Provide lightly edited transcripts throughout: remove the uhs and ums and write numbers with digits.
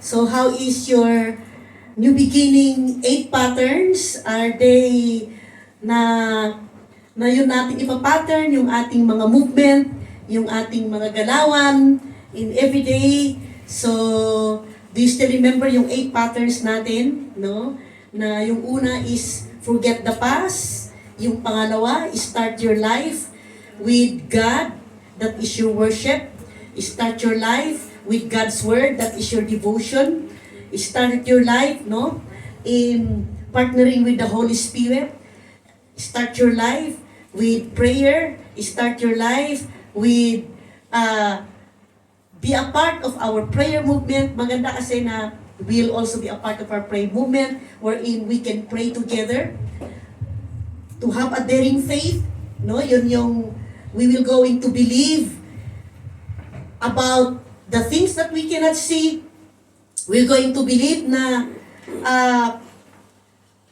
So how is your new beginning 8 patterns? Are they na yun natin ipapattern, yung ating mga movement, yung ating mga galawan in everyday? So, do you still remember yung 8 patterns natin? No? Na yung una is forget the past. Yung pangalawa is start your life with God. That is your worship. Start your life with God's word. That is your devotion. Start your life, no? In partnering with the Holy Spirit. Start your life with prayer. Start your life with be a part of our prayer movement. Maganda kasi na we'll also be a part of our prayer movement wherein we can pray together. To have a daring faith, no? Yun yung we will going to believe about the things that we cannot see. We're going to believe na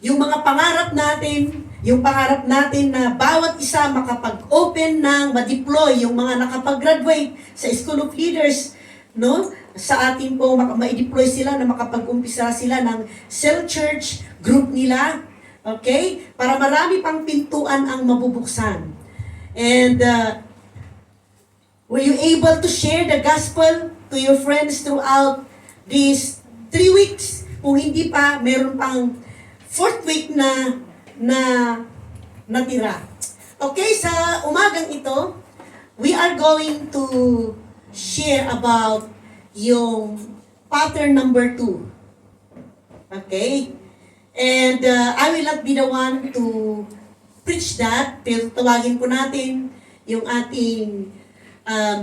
yung mga pangarap natin, na bawat isa makapag-open ng ma-deploy, yung mga nakapag-graduate sa School of Leaders, no? Sa atin po, ma-deploy sila na makapag-umpisa sila ng cell church group nila, okay? Para marami pang pintuan ang mabubuksan. And were you able to share the gospel to your friends throughout these 3 weeks? Kung hindi pa, meron pang 4th week na natira. Okay, sa umagang ito, we are going to share about yung pattern number 2. Okay? And I will not be the one to preach that, pero tawagin po natin yung ating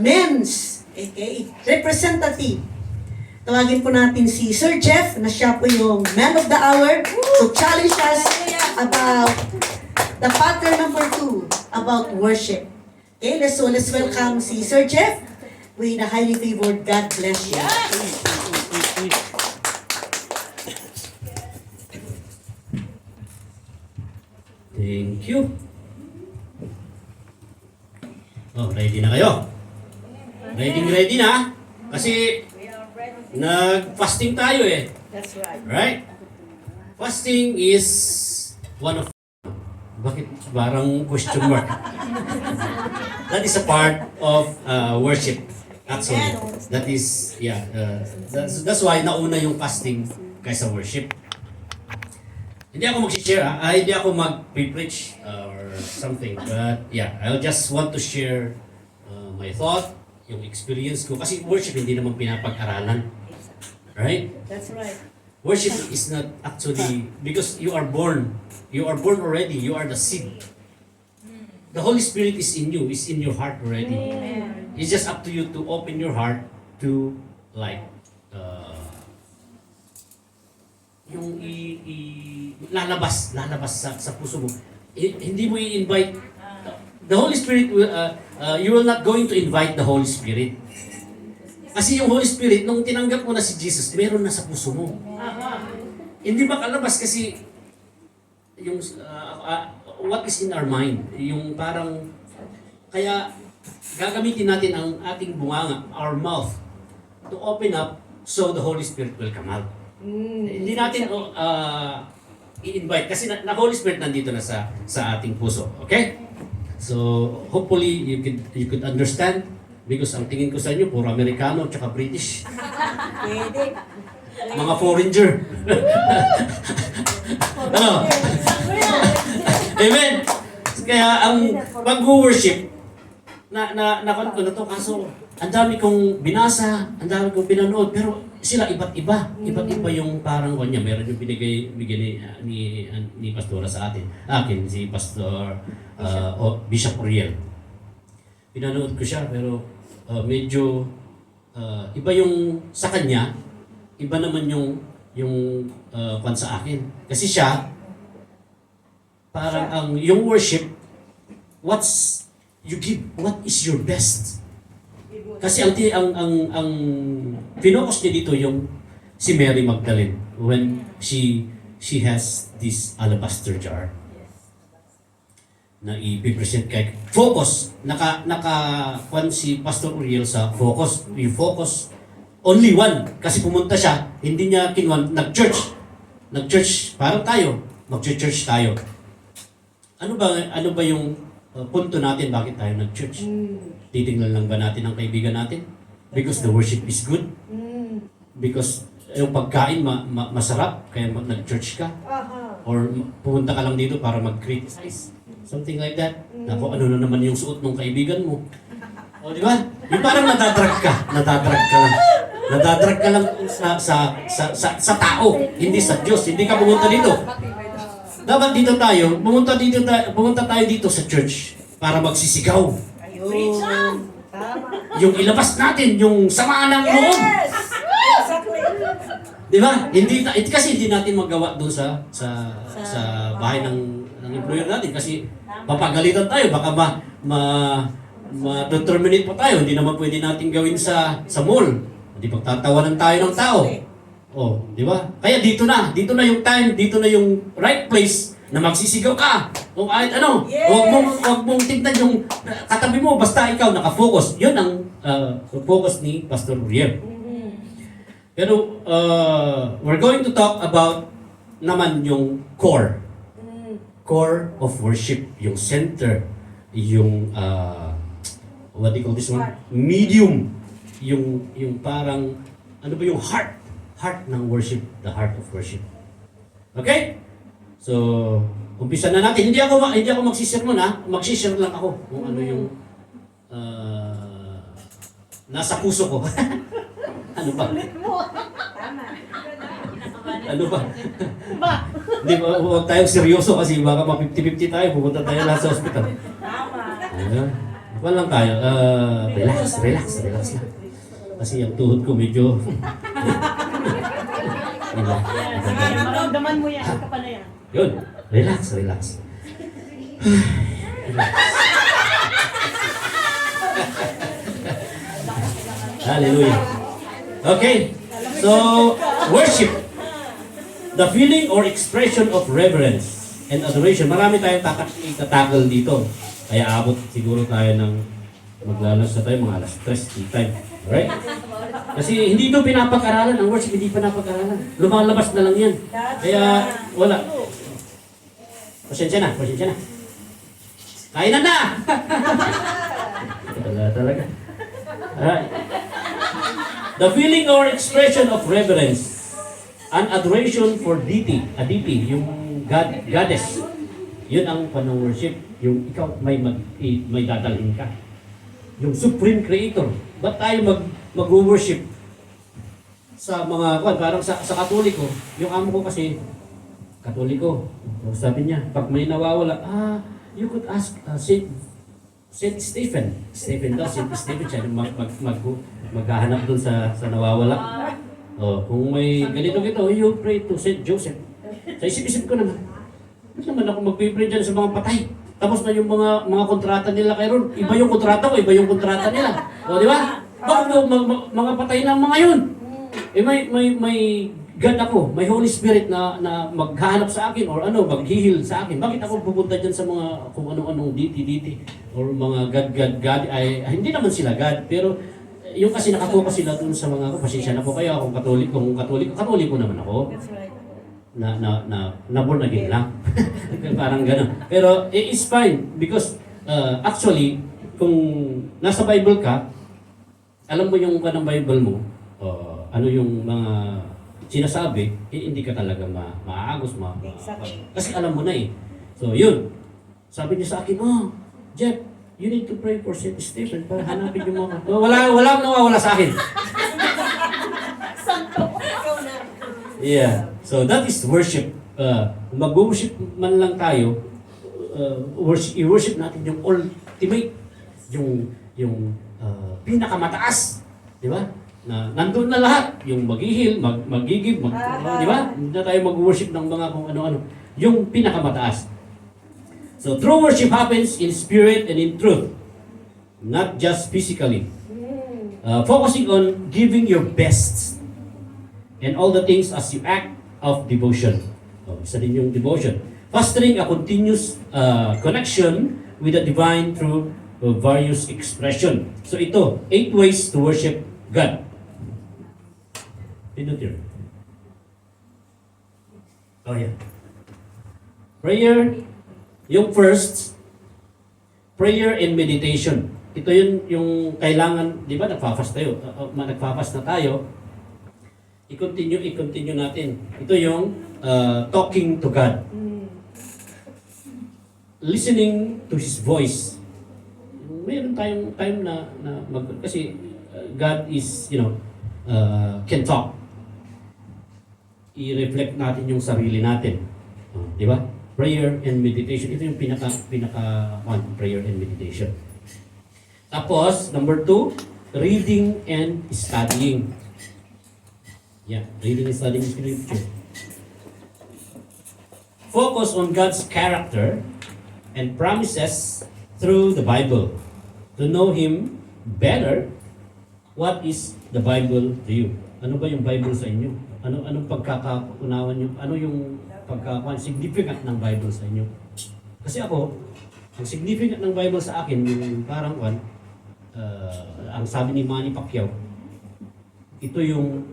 men's, okay, representative. Tawagin po natin si Sir Jeff, na siya po yung man of the hour, to challenge us about the pattern number 2, about worship. Okay, let's welcome si Sir Jeff with a highly favored. God bless you. Thank you. Oh, ready na kayo? Ready na? Kasi nag-fasting tayo eh. That's right. Right? Fasting is one of... Bakit parang question mark? That is a part of worship. Actually. That is, yeah. That's why nauna yung fasting kaysa worship. Hindi ako mag-share, hindi ako mag-preach or something. But yeah, I just want to share my thought, yung experience ko. Kasi worship hindi naman pinapag-aralan. Right? That's right. Worship is not actually, because you are born already, you are the seed. The Holy Spirit is in you, is in your heart already. Amen. It's just up to you to open your heart to like, yung lalabas sa puso mo. Hindi mo i-invite. The Holy Spirit will, you will not going to invite the Holy Spirit. Kasi yung Holy Spirit, nung tinanggap mo na si Jesus, meron na sa puso mo. Hindi ba kalabas kasi yung what is in our mind, yung parang, kaya gagamitin natin ang ating bunganga, our mouth, to open up so the Holy Spirit will come out. Hindi natin i-invite kasi na Holy Spirit nandito na sa ating puso. Okay? So, hopefully you could understand because ang tingin ko sa inyo puro Amerikano at saka British. Pwede. Mga foreigner. Ano? Amen. Kaya ang pag-worship na to kaso ang dami kong binasa, ang dami kong pinanood, pero sila iba't iba yung parang kanya. Meron yung bigay ni Pastora sa akin si Pastor Bishop Uriel. Pinanood ko siya pero medyo iba yung sa kanya, iba naman yung kwan sa akin. Kasi siya parang yung worship, you give what is your best. Kasi ang finokus niya dito yung si Mary Magdalene when she has this alabaster jar na i-present kay focus naka si Pastor Uriel sa focus, you focus only one. Kasi pumunta siya, hindi niya kinuha, nag-church. Nag-church, parang tayo, mag-church tayo. Ano ba yung punto natin bakit tayo nag-church? Titingnan lang ba natin ang kaibigan natin? Because the worship is good? Because yung pagkain masarap, kaya nag-church ka? Or pumunta ka lang dito para mag-criticize? Something like that. Naku, ano na naman yung suot ng kaibigan mo? O, di ba? Yung parang nadadrag ka lang. Nadadrag ka lang sa tao, hindi sa Diyos. Hindi ka pumunta dito. Dapat dito tayo, pumunta tayo dito sa church para magsisigaw. Ayun. Tama. Yung ilabas natin, yung sama ng loob. Yes! Exactly. Di ba? Kasi hindi natin magawa doon sa bahay ng employer natin kasi papagalitan tayo, baka ma-determinate pa tayo, hindi naman pwede natin gawin sa mall. Hindi pagtatawanan tayo ng tao. Oh, di ba? Kaya dito na yung time, dito na yung right place na magsisigaw ka. O kahit ano, Yes! huwag mong tignan yung katabi mo, basta ikaw nakafocus. Yun ang focus ni Pastor Uriel. Pero we're going to talk about naman yung core. Core of worship, yung center, yung what do you call this one? Medium, yung parang ano ba yung heart ng worship, the heart of worship. Okay? So, umpisa na natin. Hindi ako magsishare muna, magsishare lang ako kung ano yung nasa puso ko. Ano ba? Tama. Ano ba? Hindi ba, huwag tayong seryoso kasi baka ma-50-50 tayo, pupunta tayo lahat sa hospital. Tama. Wala lang tayo. Relax lang. Kasi ang tuhod ko medyo... Maramdaman mo yan. Ito pala yan. Yun. Relax. Hallelujah. Okay. So, worship. The feeling or expression of reverence and adoration. Marami tayong itatakal dito. Kaya abot siguro tayo ng maglalas na tayo mga alas 3 tea time. Alright? Kasi hindi ito pinapag-aralan. Ang worship hindi pa napag-aralan. Lumalabas na lang yan. Kaya wala. Pasensya na. Kainan na! Talaga. Alright. The feeling or expression of reverence and adoration for deity, a deity, yung goddess. Yun ang panong-worship. Yung ikaw may dadalhin ka. Yung supreme creator. Ba't tayo mag-worship sa mga, parang sa Katoliko, yung amo ko kasi, Katoliko. Sabi niya, pag may nawawala, you could ask Saint Stephen. Saint Stephen siya, maghahanap dun sa nawawala. Kung may ganito, you pray to Saint Joseph. Sa isip-isip ko naman, ba't naman ako mag-pray dyan sa mga patay? Tapos na yung mga kontrata nila kay Ron. Iba yung kontrata ko, iba yung kontrata nila. O, di ba? Bakit mga patay na mga yun? May God ako, may Holy Spirit na maghahanap sa akin or maghihil sa akin. Bakit ako pupunta dyan sa mga kung anong deity or mga God, ay hindi naman sila God, pero yung kasi nakafocus sila dun sa mga, pasensya na po kayo, kung Katoliko naman ako. That's right. Na born again lang. Parang gano'n. Pero it's fine because actually, kung nasa Bible ka, alam mo yung kanang Bible mo, ano yung mga sinasabi, hindi ka talaga maaagos. Exactly. Kasi alam mo na eh. So yun, sabi niya sa akin, Jeff, you need to pray for Saint Stephen para hanapin yung mga... Wala nawawala sa akin. Yeah. So that is worship. Mag-worship man lang tayo, i-worship natin yung ultimate, yung pinakamataas. Di ba? Na nandun na lahat. Yung maghihil, magigib, di ba? Hindi na tayo mag-worship ng mga kung ano-ano. Yung pinakamataas. So true worship happens in spirit and in truth. Not just physically. Focusing on giving your best and all the things as you act of devotion. Isa din yung devotion. Fostering a continuous connection with the divine through various expression. So ito, 8 ways to worship God. Pindot yun. Oh, yeah. Prayer, yung first, prayer and meditation. Ito yun yung kailangan, di ba, nagfa-fast tayo. Nagfa-fast na tayo. I-continue natin. Ito yung talking to God. Listening to His voice. Mayroon tayong time na kasi God is, can talk. I-reflect natin yung sarili natin. Di ba? Prayer and meditation. Ito yung pinaka prayer and meditation. Tapos, number 2, reading and studying. Yeah, reading and studying scripture. Focus on God's character and promises through the Bible. To know Him better, what is the Bible to you? Ano ba yung Bible sa inyo? Anong pagkakaunawan nyo? Ano yung significant ng Bible sa inyo? Kasi ako, ang significant ng Bible sa akin, yung parang ang sabi ni Manny Pacquiao, ito yung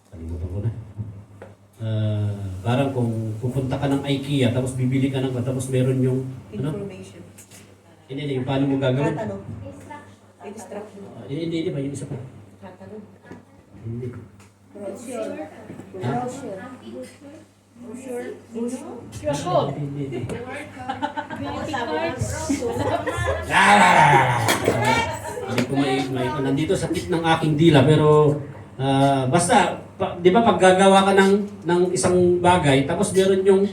kalimutan ko na. Parang kung pupunta ka ng IKEA, tapos bibili ka ng tapos meron yung Information. Hindi, yung paano mo gagawin? Katanong. Instruction. Hindi ba? Yung isa pa. Katanong. Hindi. Brochure. Ha? Brochure. QR code. Hindi. Beauty cards. Hindi ko nandito sa tip ng aking dila, pero basta, di ba pag gagawa ka ng isang bagay, tapos meron yung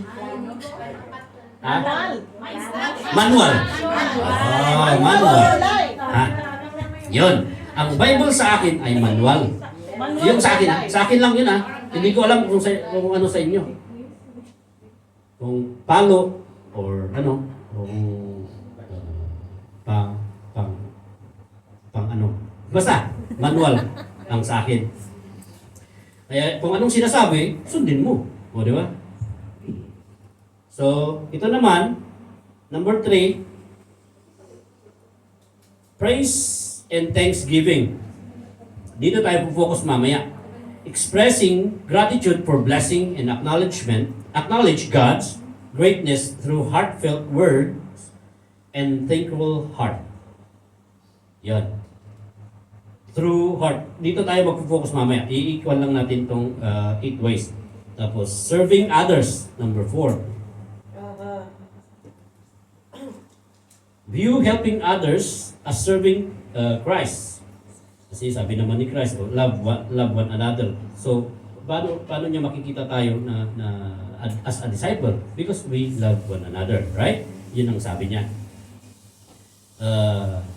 manual. Manual. Ha? Yun. Ang Bible sa akin ay manual. Yung sa akin lang yun Hindi ko alam kung ano sa inyo. Kung palo or kung pang ano. Basta, manual ang sa akin. Kaya kung anong sinasabi, sundin mo. O, di ba? So, ito naman, number 3, praise and thanksgiving. Dito tayo focus mamaya. Expressing gratitude for blessing and acknowledge God's greatness through heartfelt words and thankful heart. Yan. Through heart. Dito tayo mag-focus mamaya. I-equal lang natin itong 8 ways. Tapos, serving others, number 4. View helping others as serving Christ. Kasi sabi naman ni Christ, love one another. So, paano niya makikita tayo na as a disciple? Because we love one another, right? Yun ang sabi niya.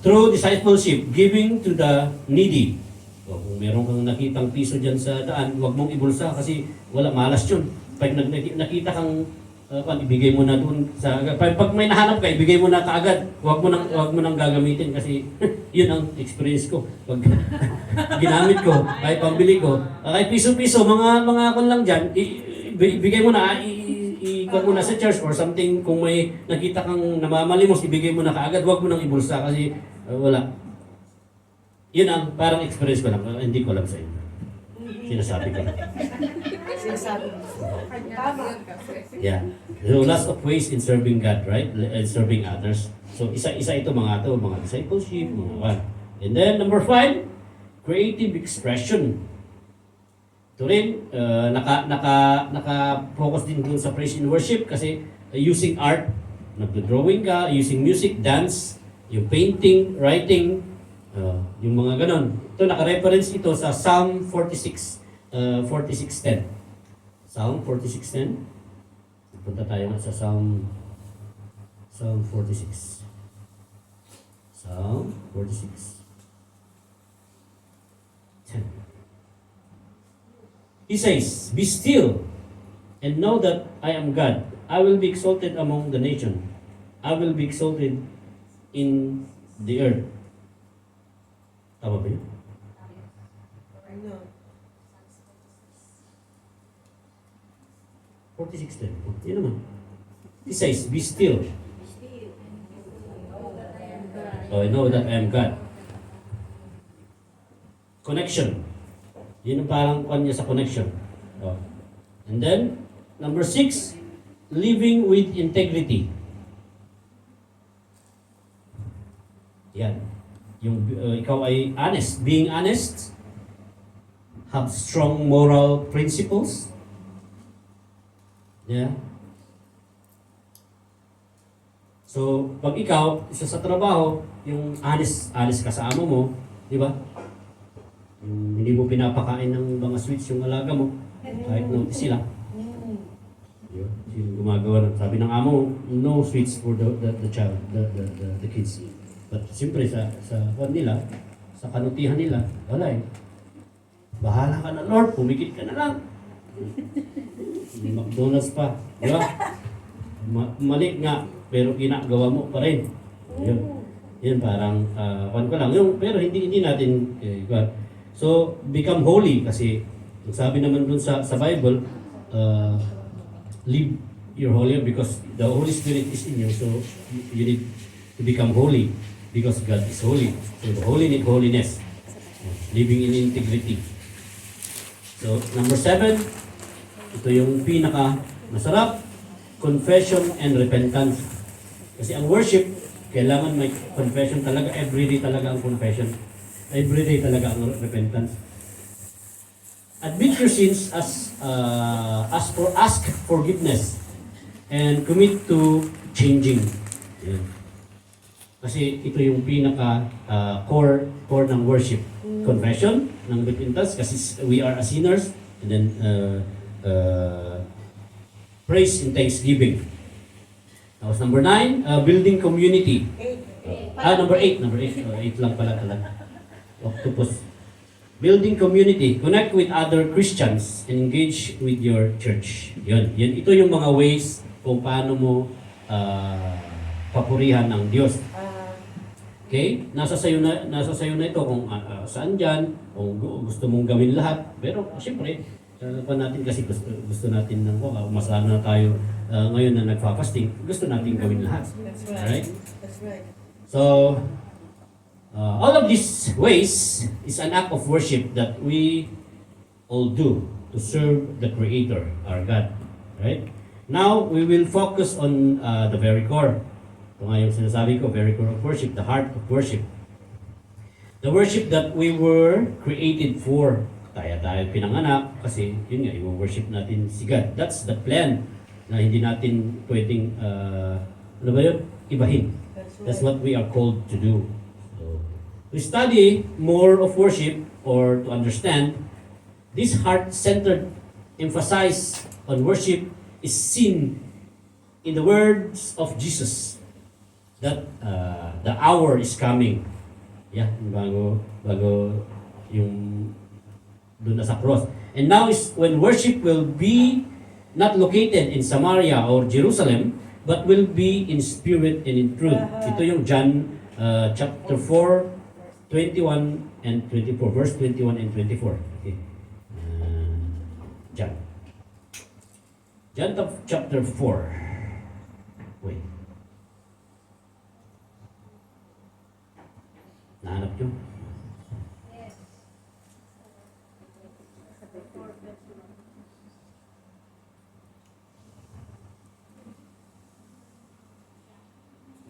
Through discipleship, giving to the needy. So, kung meron kang nakitang piso dyan sa daan, huwag mong ibulsa kasi wala, malas yun. Pag nakita kang ibigay mo na doon sa pag may nahanap ka, ibigay mo na kaagad. Huwag mo nang gagamitin kasi yun ang experience ko. Pag ginamit ko, ay pambili ko, ay piso-piso mga kon lang diyan, ibigay mo na ikuha mo na sa church or something. Kung may nakita kang namamalimos, ibigay mo na kaagad. Huwag mo nang ibulsa kasi wala. Yun ang parang experience ko lang. Hindi ko alam sa inyo. Sinasabi ko lang. Yeah. So lots of ways in serving God, right? And serving others. So isa-isa ito mga discipleship, mga one. And then number 5, creative expression. Ito rin, naka-focus din dun sa praise and worship kasi using art, nagdo-drawing ka, using music, dance, yung painting, writing, yung mga ganon. Ito, naka-reference ito sa Psalm 46:10. Psalm 46:10. Punta tayo nga sa Psalm 46. Psalm 46:10. He says, "Be still and know that I am God. I will be exalted among the nation. I will be exalted in the earth." Tama ba yun? Ano? 46:10. Yun naman. He says, "Be still." Oh, I know that I am God. connection. Yun ang parang kwan niya sa connection. Oh. And then, number 6, living with integrity. Yan. Yung ikaw ay honest. Being honest, have strong moral principles. Yeah. So, pag ikaw, isa sa trabaho, yung honest ka sa amo mo, di ba? Yung hindi mo pinapakain ng mga sweets yung alaga mo, kahit notice sila. Yun, yung gumagawa ng, sabi ng amo, no sweets for the child, the kids. But siyempre sa kwan nila, sa kanutihan nila, wala eh. Bahala ka na Lord, pumikit ka na lang. McDonald's pa, di ba? Mali nga, pero ginagawa mo pa rin. Yun parang, kwan ko lang. Yung, pero hindi natin, so, become holy kasi, sabi naman dun sa Bible, live your holy because the Holy Spirit is in you, so you need to become holy because God is holy. So the holiness, living in integrity. So number 7, ito yung pinaka masarap, confession and repentance. Kasi ang worship, kailangan may confession talaga, everyday talaga ang confession. Everyday talaga ang repentance. Admit your sins, ask forgiveness, and commit to changing. Yan. Kasi ito yung pinaka core ng worship. Confession ng repentance kasi we are a sinners, and then praise and thanksgiving. Tapos number 9, building community. Number 8. 8 lang pala talaga. Octopus. Building community, connect with other Christians, and engage with your church. Yun. Ito yung mga ways kung paano mo papurihan ng Diyos. Okay? Nasa sayo na ito kung saan dyan, kung gusto mong gawin lahat. Pero siyempre, pa natin kasi gusto natin ng masana na tayo ngayon na nagfa-fasting, gusto natin gawin lahat. That's right. Alright? That's right. So, all of these ways is an act of worship that we all do to serve the Creator, our God. Right? Now, we will focus on the very core. Ito nga yung sinasabi ko, very core of worship, the heart of worship. The worship that we were created for. Tayo pinanganak kasi yun nga, i-worship natin si God. That's the plan na hindi natin pwedeng, ano ba yun? Ibahin. That's what we are called to do. To study more of worship or to understand, this heart-centered emphasis on worship is seen in the words of Jesus that the hour is coming. Yeah, bago yung doon na sa cross. And now is when worship will be not located in Samaria or Jerusalem, but will be in spirit and in truth. Ito yung John chapter 4, 21 and 24. Verse 21 and 24. Okay. John. John chapter 4. Wait. Nahanap nyo?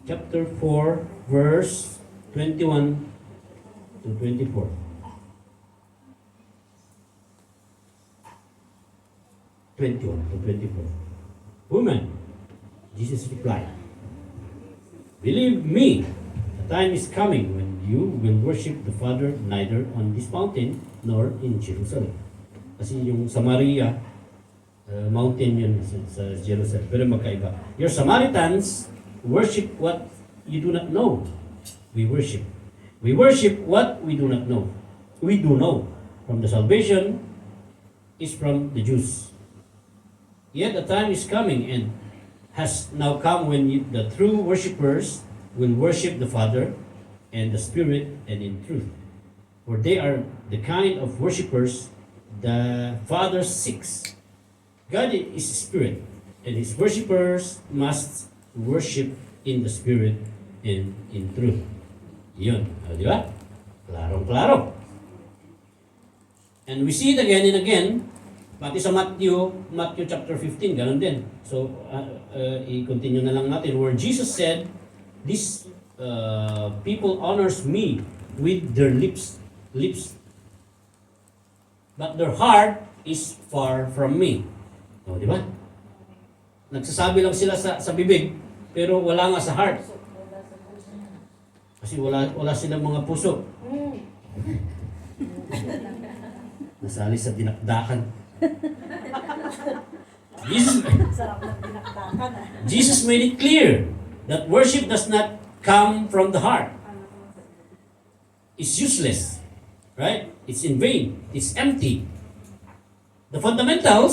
Chapter 4, verse 21 to 24. 21 to 24. Woman, Jesus replied, believe me, the time is coming when you will worship the Father neither on this mountain nor in Jerusalem. Kasi yung Samaria, mountain yun sa Jerusalem, pero magkaiba. Your Samaritans worship what you do not know. We worship what we do not know. We do know from the salvation is from the Jews. Yet the time is coming and has now come when the true worshippers will worship the Father and the Spirit and in truth. For they are the kind of worshippers the Father seeks. God is Spirit, and His worshippers must worship in the Spirit and in truth. Yun. Di ba? Klarong-klaro. And we see it again and again, pati sa Matthew chapter 15, ganun din. So, i-continue na lang natin where Jesus said, "These people honors me with their lips, but their heart is far from me." O, di ba? Nagsasabi lang sila sa bibig, pero wala nga sa heart. Kasi wala silang mga puso. Nasali sa dinakdakan. Jesus made it clear that worship does not come from the heart. It's useless, right? It's in vain. It's empty. The fundamental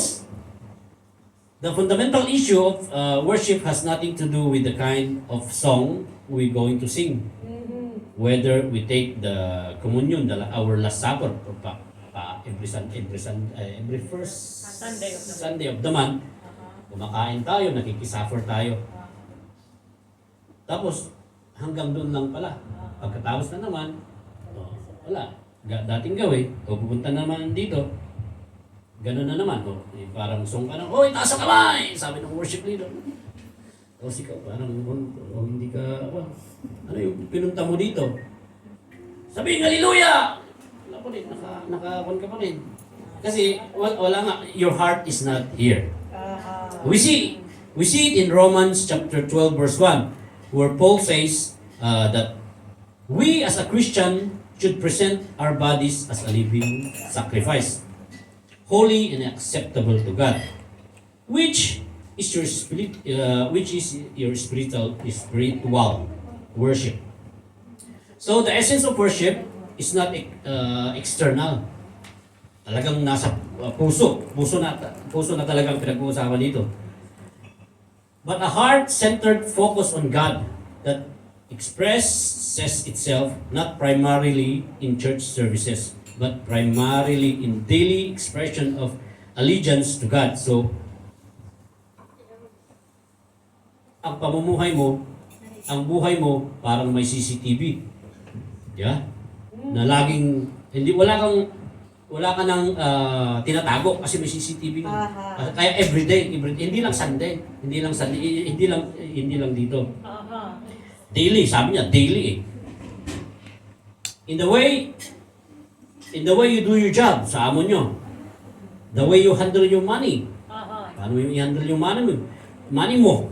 issue of worship has nothing to do with the kind of song we're going to sing. Whether we take the communion, our Last Supper, every first Sunday of the month, kumakain tayo, nakikisuffer tayo. Tapos, hanggang doon lang pala. Pagkatapos na naman, wala. Dating gawin, o pupunta naman dito, ganun na naman. Parang song ka ng, "Hoy, taas ang kamay!" Sabi ng worship leader. Tapos ikaw, parang, hindi ka, ano yung pinunta mo dito? Sabihin, "Hallelujah!" Wala pa rin, naka-on ka pa rin. Kasi, wala nga, your heart is not here. We see it in Romans chapter 12 verse 1, where Paul says that we as a Christian should present our bodies as a living sacrifice, holy and acceptable to God, which is your spiritual worship. So the essence of worship is not external. Talagang nasa puso na talagang pinag-uusapan dito. But a heart-centered focus on God that expresses itself not primarily in church services, but primarily in daily expression of allegiance to God. So, ang pamumuhay mo, ang buhay mo, parang may CCTV. Yeah? Na laging, wala ka nang tinatago kasi may CCTV na. Kaya everyday, hindi lang Sunday, hindi lang dito. Daily, sabi niya, daily eh. In the way you do your job sa amo nyo, the way you handle your money, paano yung i-handle yung money mo,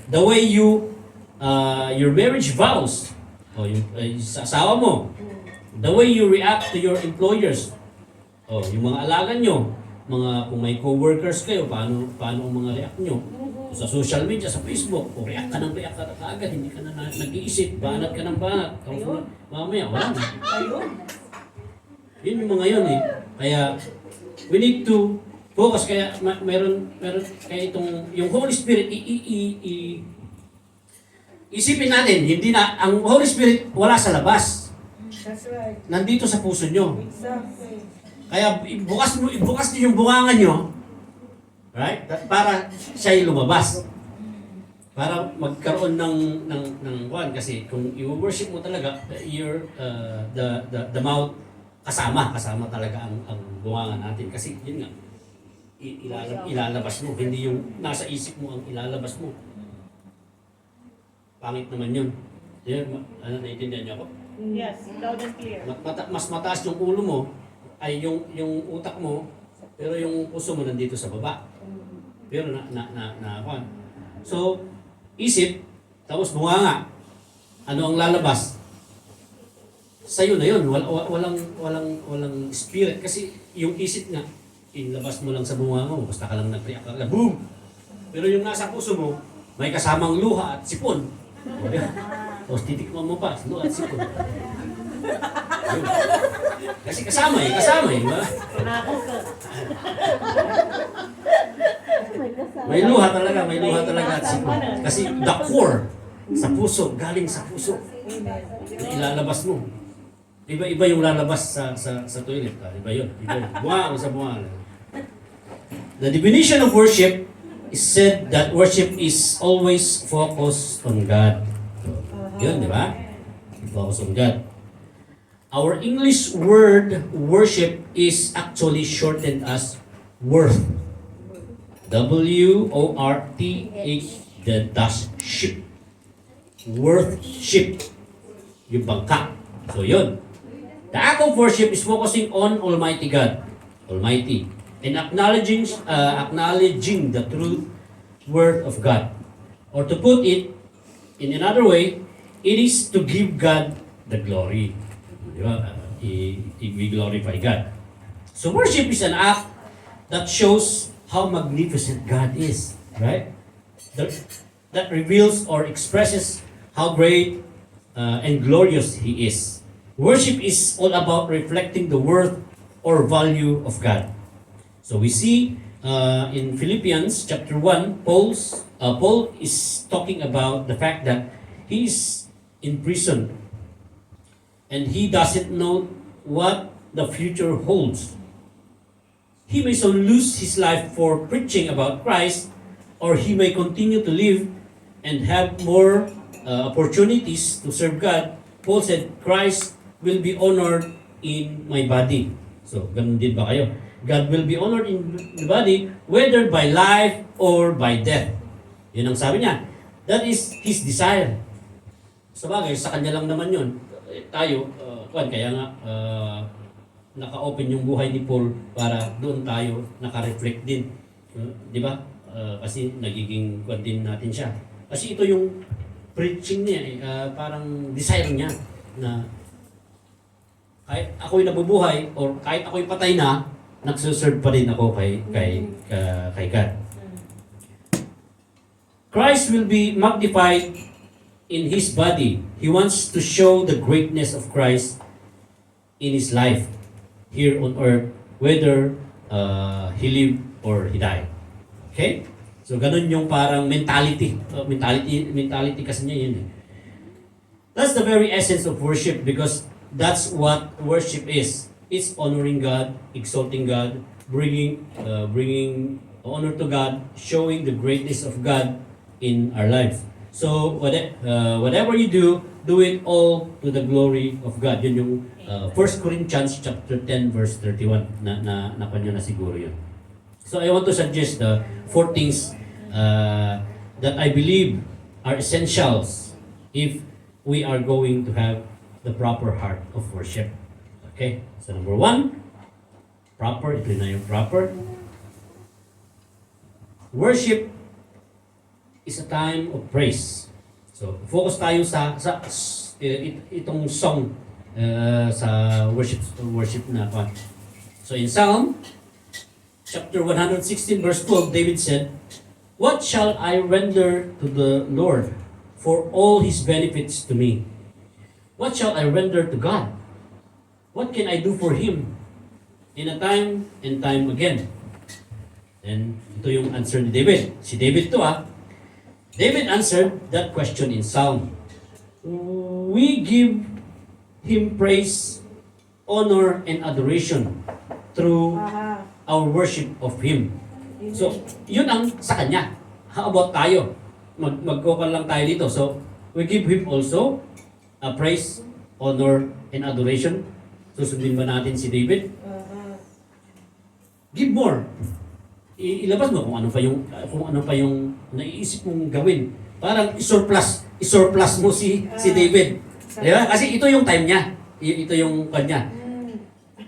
the way your marriage vows, o sa asawa mo, the way you react to your employers, yung mga alagan nyo, kung may co-workers kayo, paano ang mga react nyo? Sa social media, sa Facebook, react ka agad, hindi ka na nag-iisip, banat ka ng banat. Mamaya, wala na. Yun yung mga yun eh. Kaya, we need to focus. Kaya, meron kaya itong, yung Holy Spirit, isipin natin, hindi na, ang Holy Spirit wala sa labas. That's right. Nandito sa puso nyo. Exactly. Kaya ibukas niyo yung bungangan nyo, right? Para siya lumabas. Para magkaroon ng one kasi kung i-worship mo talaga, the mouth kasama talaga ang bungangan natin kasi yun nga ilalabas mo, hindi yung nasa isip mo ang ilalabas mo. Pangit naman yun. Naiintindihan niyo ako? Yes, loud and clear. Mas mataas yung ulo mo ay yung utak mo, pero yung puso mo nandito sa baba. Pero so, isip, tapos bunganga. Ano ang lalabas? Sa'yo na yun. Walang spirit. Kasi yung isip nga, inlabas mo lang sa bunganga mo. Basta ka lang nag-react ka. Boom! Pero yung nasa puso mo, may kasamang luha at sipon. Tapos titikman mo pa, luha at sipon. Yun. Kasi kasama eh. Ba? May luha talaga at sipon. Kasi the core, sa puso, galing sa puso. Na ilalabas mo. Iba yung lalabas sa toilet. Iba yun. Buwang sa buwang. The definition of worship is said that worship is always focused on God. Yun, di ba? Focus on God. Our English word worship is actually shortened as worth. W-O-R-T-H the dash ship. Worship. Yung bangka. So yun. The act of worship is focusing on Almighty God. Almighty. And acknowledging the truth word of God. Or to put it in another way, it is to give God the glory. Di ba? We glorify God. So worship is an act that shows how magnificent God is. Right? That reveals or expresses how great and glorious He is. Worship is all about reflecting the worth or value of God. So we see in Philippians chapter 1, Paul is talking about the fact that he is in prison and he doesn't know what the future holds. He may so lose his life for preaching about Christ, or he may continue to live and have more opportunities to serve God. Paul said, Christ will be honored in my body. So, ganun din ba kayo? God will be honored in the body, whether by life or by death. Yun ang sabi niya. That is His desire. Sa bagay, sa Kanya lang naman yun. Tayo, kaya nga, naka-open yung buhay ni Paul para doon tayo naka-reflect din. Di ba? Kasi nagiging kwan din natin siya. Kasi ito yung preaching niya, parang desire niya na kahit ako'y nabubuhay or kahit ako'y patay na, nagsuserve pa rin ako kay God. Christ will be magnified in His body. He wants to show the greatness of Christ in His life here on earth, whether He lived or He died. Okay? So, ganun yung parang mentality. Mentality kasi niya yun eh. That's the very essence of worship because that's what worship is. It's honoring God, exalting God, bringing honor to God, showing the greatness of God in our lives. So, whatever you do it all to the glory of God. Yun yung 1 Corinthians chapter 10 verse 31 na napanyo na siguro yun. So, I want to suggest the 4 things that I believe are essentials if we are going to have the proper heart of worship. Okay? So, number 1, proper. Ito na yung proper. Worship is a time of praise. So, focus tayo sa itong song sa worship na pa. So, in Psalm chapter 116 verse 12, David said, "What shall I render to the Lord for all His benefits to me? What shall I render to God? What can I do for Him in a time and time again?" And ito yung answer ni David. Si David to David answered that question in Psalm. We give Him praise, honor, and adoration through our worship of Him. So, yun ang sa Kanya. How about tayo? Mag-vocal lang tayo dito. So, we give Him also praise, honor, and adoration. Susundin ba natin si David? Give more. Ilabas mo kung ano pa yung naiisip mong gawin. Parang isurplus mo si David. Di ba? Kasi ito yung time niya. Ito yung kanya.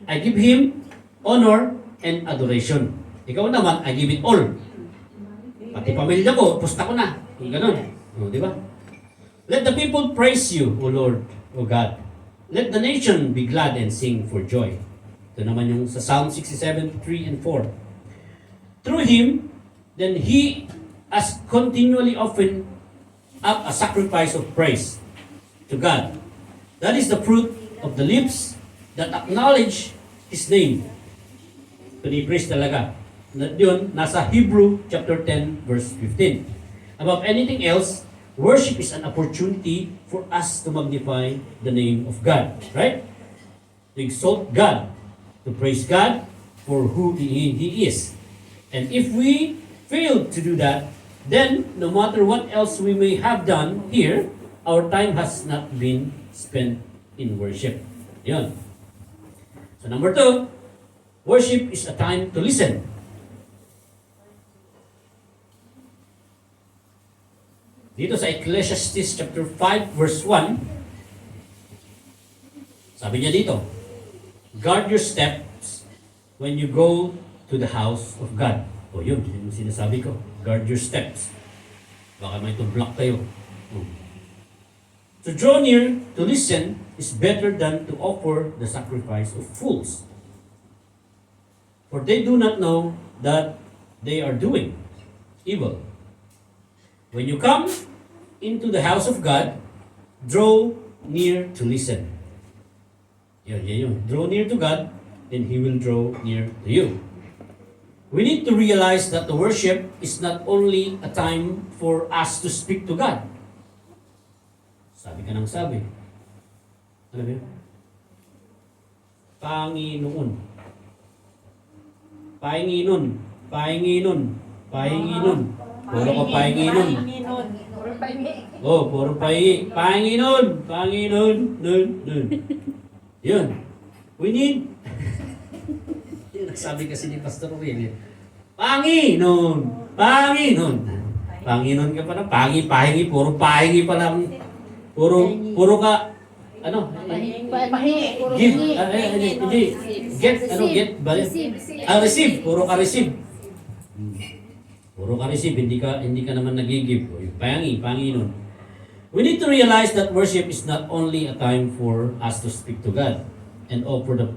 I give Him honor and adoration. Ikaw naman, I give it all. Pati pamilya ko, pusta ko na. Ganun. Di ba? Let the people praise you, O Lord, O God. Let the nation be glad and sing for joy. Ito naman yung sa Psalm 67, 3 and 4. Through Him, then He has continually offered up a sacrifice of praise to God. That is the fruit of the lips that acknowledge His name. Pinipraise talaga. Yun, nasa Hebrew chapter 10 verse 15. Above anything else, worship is an opportunity for us to magnify the name of God. Right? To exalt God. To praise God for who He is. And if we fail to do that, then no matter what else we may have done here, our time has not been spent in worship. Yun. So number 2, worship is a time to listen. Dito sa Ecclesiastes chapter 5 verse 1, sabi niya dito, guard your steps when you go to the house of God. O yun yung sinasabi ko. Guard your steps. Baka may to-block kayo. To draw near, to listen, is better than to offer the sacrifice of fools. For they do not know that they are doing evil. When you come into the house of God, draw near to listen. Yun. Draw near to God, and He will draw near to you. We need to realize that the worship is not only a time for us to speak to God. Sabi ka ng sabi. Alam mo yun? Panginoon. Pahinginon. Pahinginon. Pahinginon. Puro ka pahinginon. Oh, puro pahingi. Panginoon. Panginoon. Nun. Yun. We need. Sabi kasi ni Pastor Will. Panginoon. Panginoon. Panginoon ka pa na. Pahingi. Puro pahingi pa lang. Puro ka. Ano? Give. Hindi. Get. Receive. Puro ka receive. Puro ka receive, hindi ka naman nag-give. Panginoon. We need to realize that worship is not only a time for us to speak to God and offer the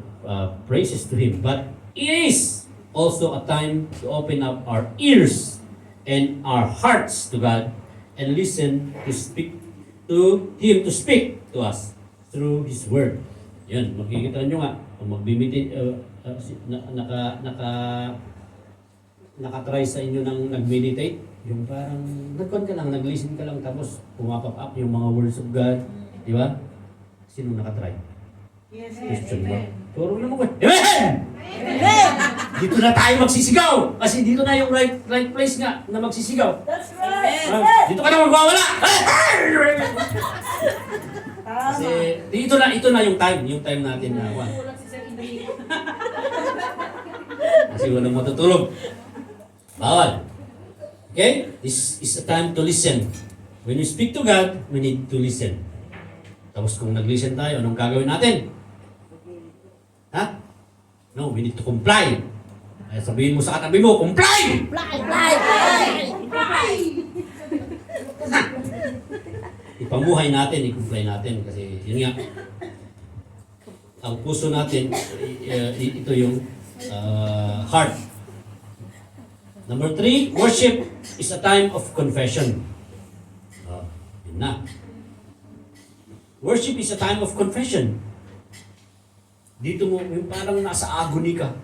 praises to Him, but it is also a time to open up our ears and our hearts to God and listen to speak to Him, to speak to us through His Word. Yan, makikita nyo nga, kung magbimitin, nakatry sa inyo ng nag-meditate, yung parang nagkon ka lang, nag-listen ka lang, tapos pumapop up yung mga words of God. Di ba? Sino nakatry? Yes, Christian ba? Puro naman ko. Amen! Dito na tayo magsisigaw! Kasi dito na yung right place nga na magsisigaw. That's right. Dito ka na magwawala! Kasi ito na yung time natin na kasi walang matutulog. Bawal. Okay? This is a time to listen. When we speak to God, we need to listen. Tapos kung nag-listen tayo, anong gagawin natin? Ha? No, we need to comply. Ay, sabihin mo sa katabi mo, comply! Ipamuhay natin, i-comply natin. Kasi yun nga, ang puso natin, ito yung heart. Number 3, worship is a time of confession. Yun na. Worship is a time of confession. Dito mo, yung parang nasa agony ka.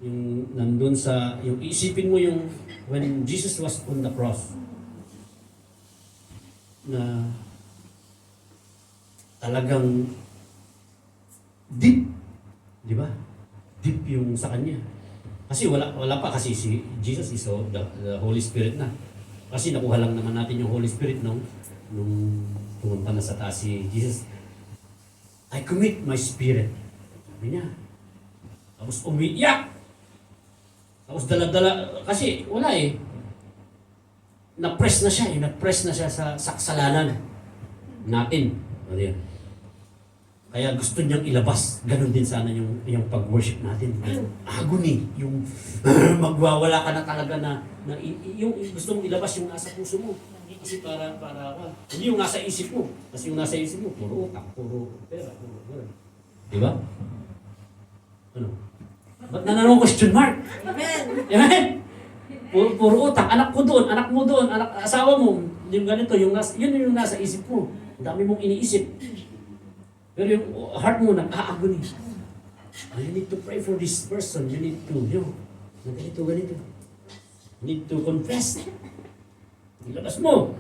Yung nandun sa, yung isipin mo yung, when Jesus was on the cross, na talagang deep. Di ba? Deep yung sa kanya. Kasi wala pa kasi si Jesus is the Holy Spirit na. Kasi nakuha lang naman natin yung Holy Spirit nung pumunta na sa taas si Jesus. I commit my spirit. Sabi niya. Tapos umiiyak. Tapos dala-dala. Kasi wala eh. Na-press na siya eh. Na-press na siya sa kasalanan natin. Ano yan? Kaya gusto niyang ilabas. Ganon din sana yung pag-worship natin. Agony. Yung magwawala ka na talaga na yung gusto mong ilabas yung nasa puso mo. Kasi para hindi yung nasa isip mo. Kasi yung nasa isip mo, puro utak, puro pera, puro pera. Diba? Ano? Ba't nananong question mark? Amen? Puro utak, anak ko doon, anak mo doon, asawa mo, yung ganito, yun yung nasa isip mo. Ang dami mong iniisip. Pero yung heart mo, nag-aagony. You need to pray for this person. You need to, ganito. You need to confess. Ilabas mo.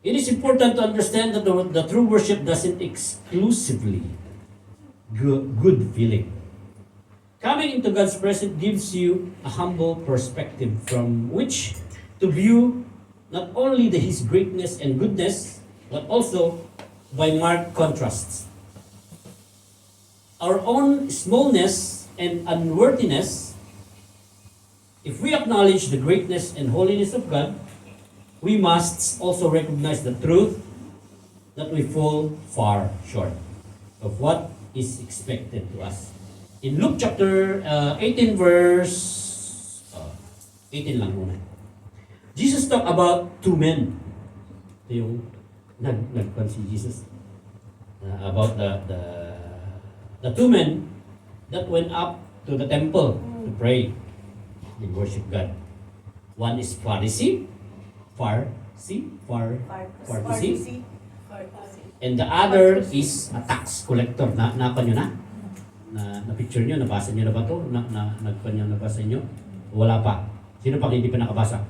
It is important to understand that the true worship doesn't exclusively good feeling. Coming into God's presence gives you a humble perspective from which to view not only His greatness and goodness, but also by marked contrasts. Our own smallness and unworthiness, if we acknowledge the greatness and holiness of God, we must also recognize the truth that we fall far short of what is expected to us. In Luke chapter 18 verse 18 lang muna. Jesus talked about two men. Ito yung nagpan si Jesus about the two men that went up to the temple to pray and worship God. One is Pharisee, and the other is a tax collector. Napa nyo na picture nyo, nabasa nyo na ba ito? Nagpan nyo, nabasa nyo? Wala pa. Sino pang hindi pa nakabasa?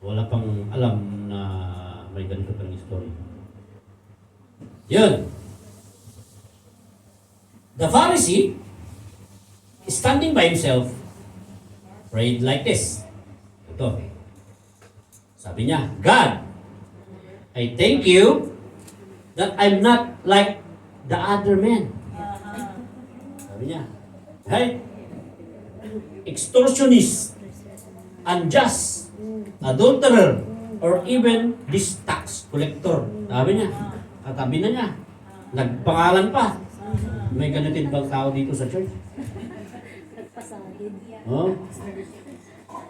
Wala pang alam na may ganito pang story. Yun. The Pharisee, standing by himself, prayed like this. Ito. Sabi niya, God, I thank you that I'm not like the other men. Sabi niya, right? Extortionist, unjust, adulterer, or even this tax collector. Sabi niya, katabi na niya, nagpangalan pa. May ganutin bang tao dito sa church? Oh?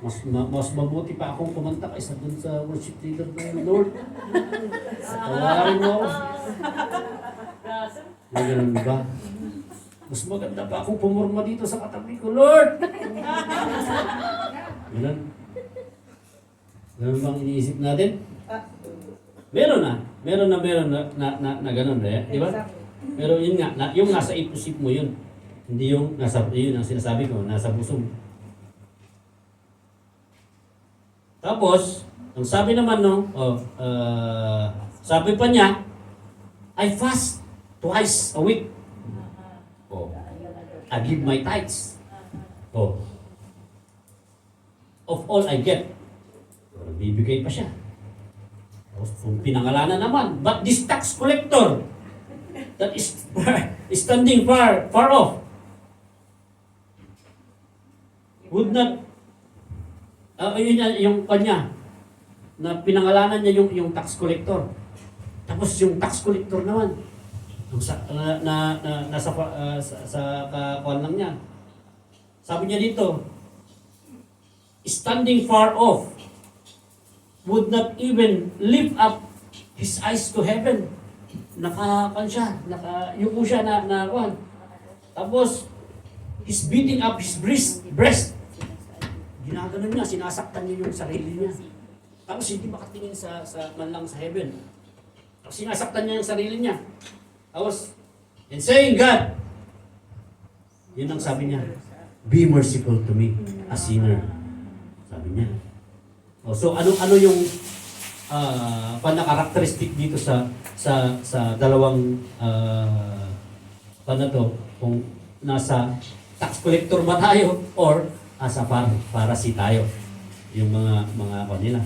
Mas mabuti pa akong kumanta kaysa dun sa worship leader ng Lord. Tawarin mo ako. May ganun ba? Mas maganda pa akong pumurma dito sa katabi ko, Lord! Ganun. Ganun bang iniisip natin? Meron na ganun, di ba? Pero yun nga, yung nasa isip mo yun. Hindi yung yun ang sinasabi ko, nasa puso mo. Tapos, ang sabi naman sabi pa niya, I fast twice a week. Oh. I give my tithes. Oh. Of all I get. Bibigay pa siya. Tapos kung pinangalanan naman, but this tax collector that is standing far off would not yun yung kanya na pinangalanan niya yung tax collector. Tapos yung tax collector naman nasa kakuan lang niya. Sabi niya dito, standing far off, would not even lift up his eyes to heaven. Yuko siya na kuan. Tapos, he's beating up his breast. Ginaganon niya, sinasaktan niya yung sarili niya. Tapos hindi makatingin man lang sa heaven. Tapos sinasaktan niya yung sarili niya. Tapos, and saying, God, yun ang sabi niya, be merciful to me, a sinner. Sabi niya. So ano yung panakarakteristik dito sa dalawang kung nasa tax collector ba tayo or asa para si tayo yung mga kanila.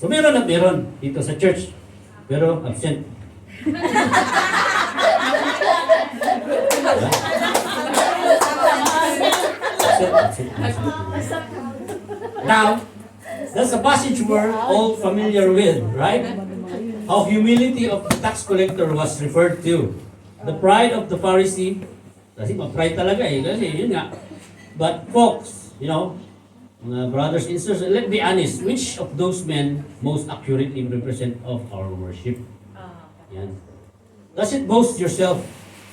So meron dito sa church pero absent. Now, that's a passage we're all familiar with, right? How humility of the tax collector was referred to. The pride of the Pharisee, kasi ma-pride talaga kasi yun nga. But folks, mga brothers and sisters, let's be honest, which of those men most accurately represent of our worship? Yan. Does it boast yourself?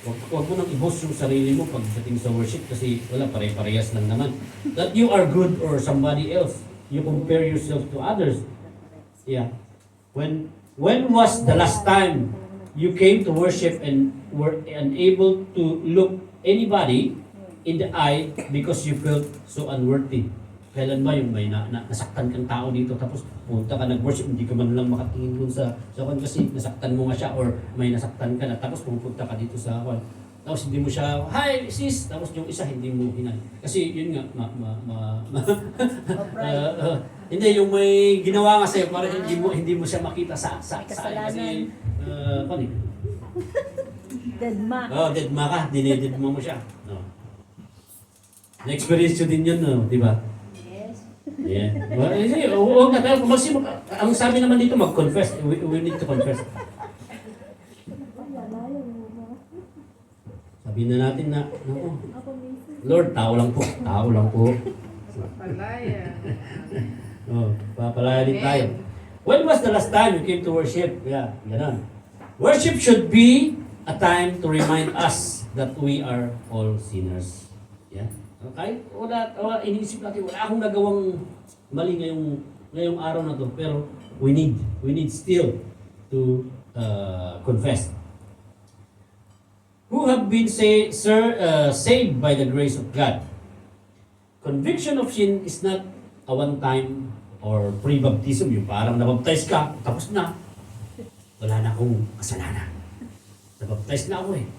Huwag mo nang i-boast yung sarili mo pagdating sa worship kasi wala, pare-parehas lang naman. That you are good or somebody else. You compare yourself to others. Yeah. When was the last time you came to worship and were unable to look anybody in the eye because you felt so unworthy? Kailan ba yung may nasaktan kang tao dito tapos punta ka nag-worship, hindi ka man lang makatingin dun sa kwan kasi nasaktan mo nga siya or may nasaktan ka na tapos pupunta ka dito sa kwan. Tapos hindi mo siya, hi sis, tapos yung isa hindi mo hinay. Kasi yun nga, hindi, yung may ginawa nga sa'yo, para hindi mo siya makita sa May kasalanan. Kasi, paano yun? Deadma. Deadma ka, dinededma mo siya. No. Na-experience nyo din yun, no? Di ba? Yes. Yeah. Well, huwag na, pero ang sabi naman dito, mag-confess. We need to confess. Sabihin na natin na, naku, Lord, tao lang po. Tao lang po. Palaya. Papalaya din tayo. When was the last time you came to worship? Yeah, ganun. Worship should be a time to remind us that we are all sinners. Yeah. Okay? Wala iniisip natin, wala akong nagawang mali ngayong araw na to, pero we need still to confess. Who have been saved by the grace of God. Conviction of sin is not a one-time or pre-baptism. Yung parang nabaptize ka, tapos na. Wala na akong kasalanan. Nabaptize na ako eh.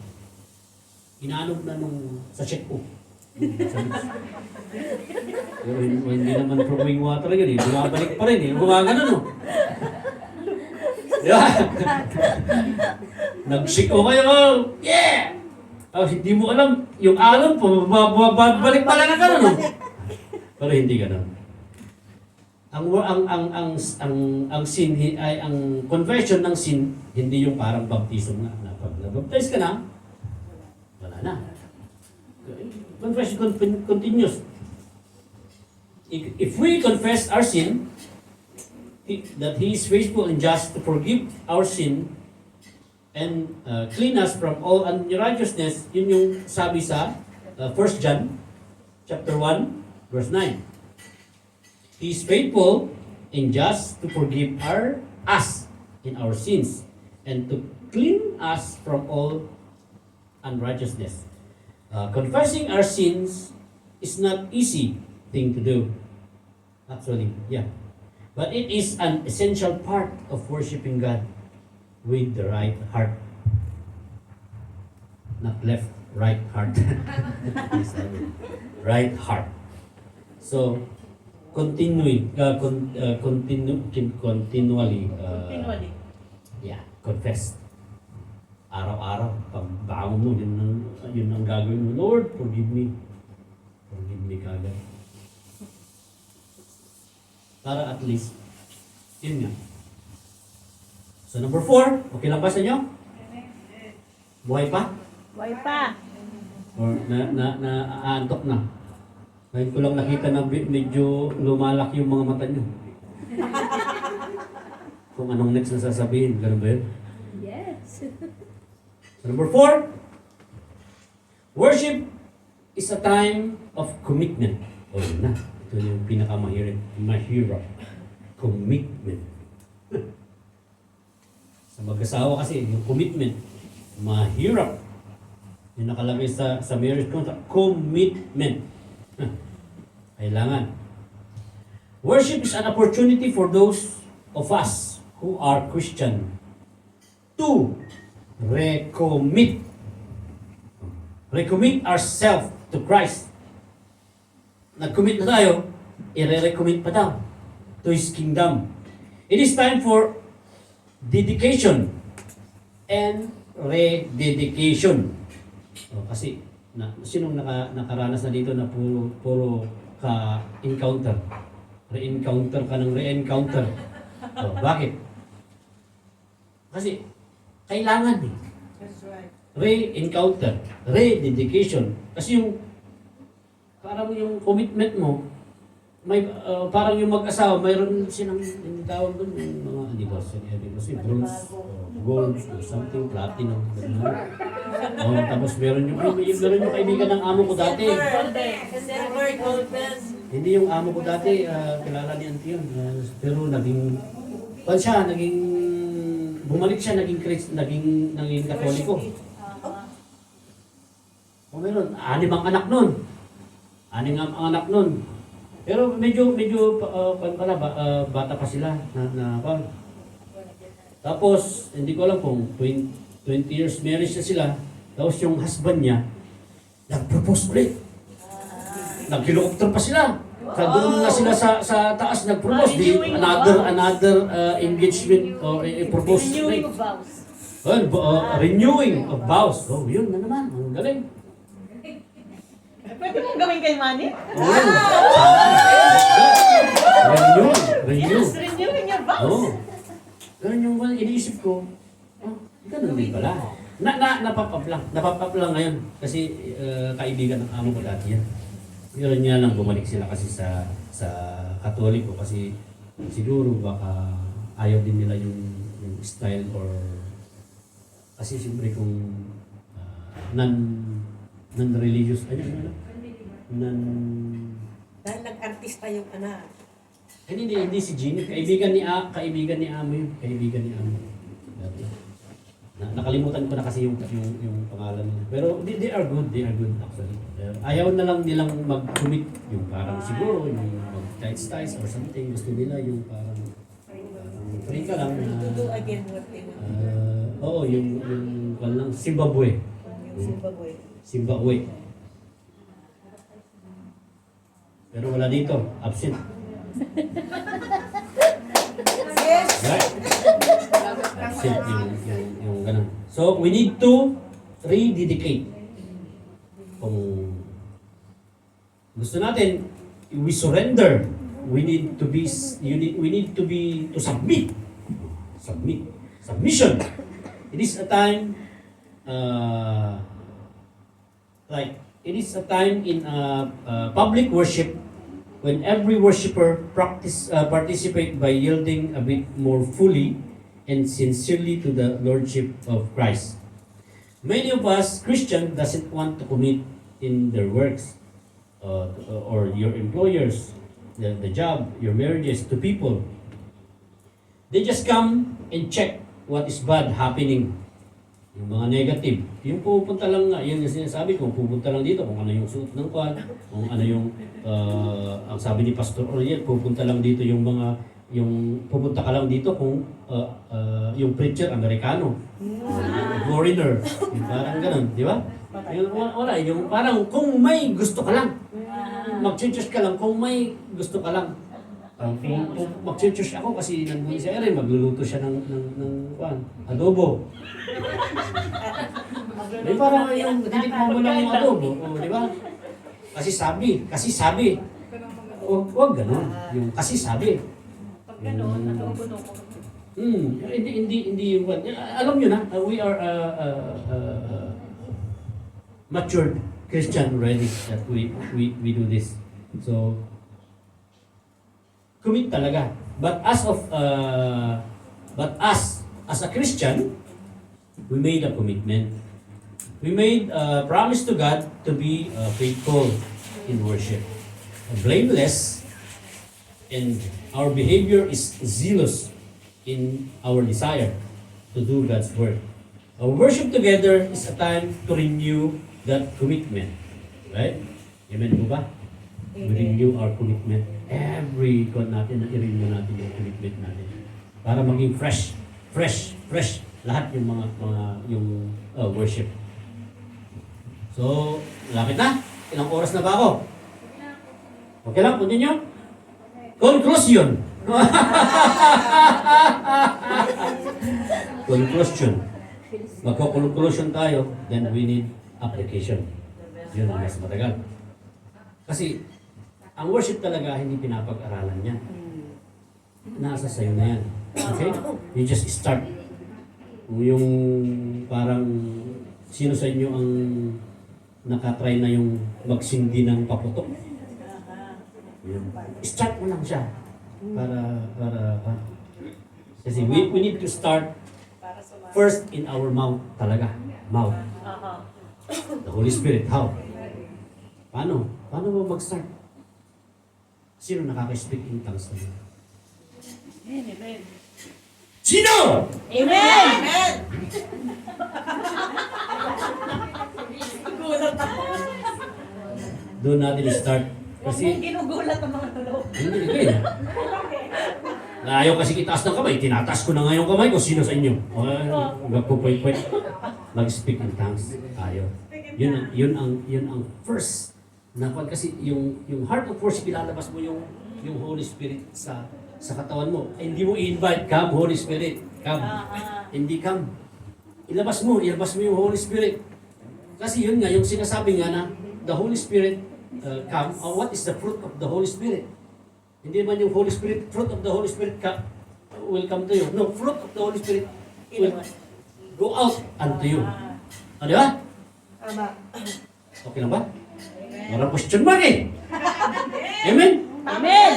Inaanog na sa check ko. Pero hindi naman flowing water yun eh. Bumabalik pa rin eh. Gumagano no. Yeah. Nagsiko kayo, yeah! Hindi mo alam, yung alon po, babalik pala na gano'n, no? Pero hindi gano'n. Ang sin ay ang conversion ng sin, hindi yung parang baptism na pag nabaptize ka na, wala na. Confession continues. If we confess our sin, that He is faithful and just to forgive our sin and clean us from all unrighteousness, yun yung sabi sa 1 John chapter 1 verse 9. He is faithful and just to forgive us in our sins and to clean us from all unrighteousness. Confessing our sins is not easy thing to do. Actually, yeah. But it is an essential part of worshiping God with the right heart. Not left, right heart. Right heart. So, continually, Continually. yeah, confess. Araw-araw, pagbangon mo, yun ang gagawin mo. Lord, forgive me. Forgive me kagad. Para at least, yun nga. So number 4, okay lang ba sa inyo? Buhay pa? Buhay pa. Or aantok na? Ngayon ko lang nakita na medyo lumalaki yung mga mata nyo. Kung anong next na sasabihin, ganun ba yun? Yes. So number 4, worship is a time of commitment. O yun na, ito yung pinakamahirap. Commitment. Sa mag-asawa kasi, yung commitment, mahirap. Yung nakalagay sa marriage contract, commitment. Kailangan. Worship is an opportunity for those of us who are Christian to recommit ourselves to Christ. Nag-commit na tayo, i-recommit pa daw to His kingdom. It is time for dedication and rededication. Kasi sinong nakaranas na dito na puro ka-encounter? Re-encounter ka ng re-encounter. Bakit? Kasi kailangan eh. That's right. Re-encounter, rededication. Kasi parang yung commitment mo, parang yung mag-asawa, mayroon silang tawag doon, yung mga anniversary, bronze, gold, something, platinum. Tapos meron yung kaibigan ng amo ko dati. Hindi yung amo ko dati, kilala ni Auntie yun. Pero bumalik siya, naging Katoliko. Meron, 6 ang anak nun. 6 ang anak nun. Pero medyo bata pa sila Tapos, hindi ko alam kung 20 years marriage na sila, Tapos yung husband niya, nag-propose ulit. Nag-helicopter pa sila. Doon na sila sa taas nag-propose. Another engagement or propose. Renewing of vows. Renewing of vows. Oh, yun na naman. Ang galing. Pwede mong gawin kay Manny? Oh. Renew. Yes, renewing your vows. Oo. Ganun yung iniisip ko. Oh, ganun din pala. Napapap lang ngayon. Kasi kaibigan ng amo ko dati yan. Yun niya lang bumalik sila kasi sa Katoliko kasi siguro baka ayaw din nila yung style or kasi siyempre kung non-religious, Dahil nag-artista yung anak. hindi si Jeannie, kaibigan ni Amo yun, kaibigan ni Amo. Dati. Nakalimutan ko na kasi yung pangalan nila. Pero they are good actually. Ayaw na lang nilang mag-commit yung parang siguro yung mag-tights or something. Gusto nila yung parang free ka lang na To do again what they want. oo, yung walang Zimbabwe. Yung Zimbabwe. Pero wala dito, absent. Yes! Right? Absent yung ganun. So, we need to rededicate. Kung gusto natin, we surrender. We need to submit. Submission. It is a time, it is a time in public worship when every worshiper participate by yielding a bit more fully and sincerely to the Lordship of Christ. Many of us Christian doesn't want to commit in their works or your employers, the job, your marriages to people. They just come and check what is bad happening. Yung mga negative. Yung pupunta lang nga, yun yung sinasabi ko, pupunta lang dito kung ano yung suot ng kwan, kung ano yung, ang sabi ni Pastor Oriel, pupunta lang dito pupunta ka lang dito kung yung preacher, Amerikano, foreigner, yung parang ganun, di ba? Yung parang kung may gusto ka lang, mag-church ka lang kung may gusto ka lang. Kung mag-church ako kasi nandun si Erin, magluluto siya ng adobo. Di parang yung titikman mo lang yung adobo, di ba? Kasi sabi. Huwag ganun. Yung kasi sabi. Pag gano'n, adobo-dobo. Hindi yung alam nyo na, we are matured Christian already that we do this. So, commit talaga. But as a Christian, we made a commitment. We made a promise to God to be faithful in worship, blameless, and our behavior is zealous in our desire to do God's work. Our worship together is a time to renew that commitment. Right? Amen po ba? We renew our commitment. Every God natin, i-renew natin yung commitment natin. Para maging fresh. Lahat yung mga worship. So, lapit na. Ilang oras na ba ako? Okay lang, continue. Conclusion. Conclusion. Magko-conclusion tayo, then we need application. Yun ang mas matagal. Kasi, ang worship talaga hindi pinapag-aralan yan. Nasa sayo na yan. Okay? You just start. Yung parang sino sa inyo ang nakatry na yung magsindi ng paputok? Yun. Start mo lang siya. Para kasi we need to start first in our mouth talaga. Mouth. The Holy Spirit. How? Paano? Paano mo mag-start? Sino nakaka-speak in tongues na yun? Amen. Sino? Amen! Doon natin start. Kasi Kasi, ginugulat ang mga tulog. hindi kayo. Ayaw kasi itaas ng kamay. Tinataas ko na nga yung kamay ko. Sino sa inyo? Gagpo point. mag-speak in tongues tayo. Yun ang first na kasi yung heart of worship, ilalabas mo yung Holy Spirit sa katawan mo. Hindi mo i-invite, come Holy Spirit, come. Hindi come. Ilabas mo yung Holy Spirit. Kasi yun nga, yung sinasabi nga na the Holy Spirit come, what is the fruit of the Holy Spirit? Hindi man yung Holy Spirit, fruit of the Holy Spirit will come to you. No, fruit of the Holy Spirit will go out unto you. Di ba? Okay lang ba? Walang question mark eh. Amen? Amen.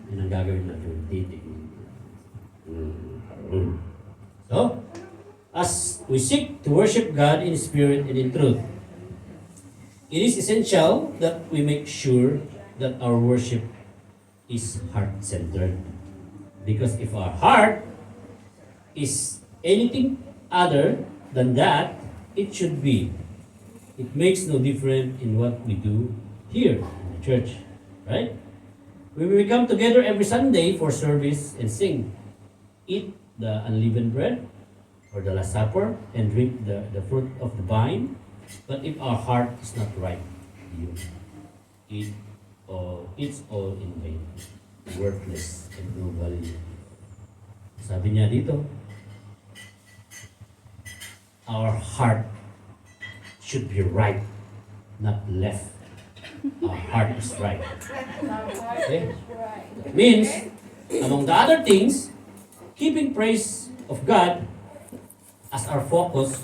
Yun ang gagawin natin. Titig. So, as we seek to worship God in spirit and in truth, it is essential that we make sure that our worship is heart-centered. Because if our heart is anything other than that, it should be. It makes no difference in what we do here in the church. Right? When we come together every Sunday for service and sing, eat the unleavened bread or the Last Supper and drink the fruit of the vine, but if our heart is not right, it's all in vain, worthless, and no value. Sabi niya dito, our heart should be right, not left. Our heart is right. Okay? Means, among the other things, keeping praise of God as our focus,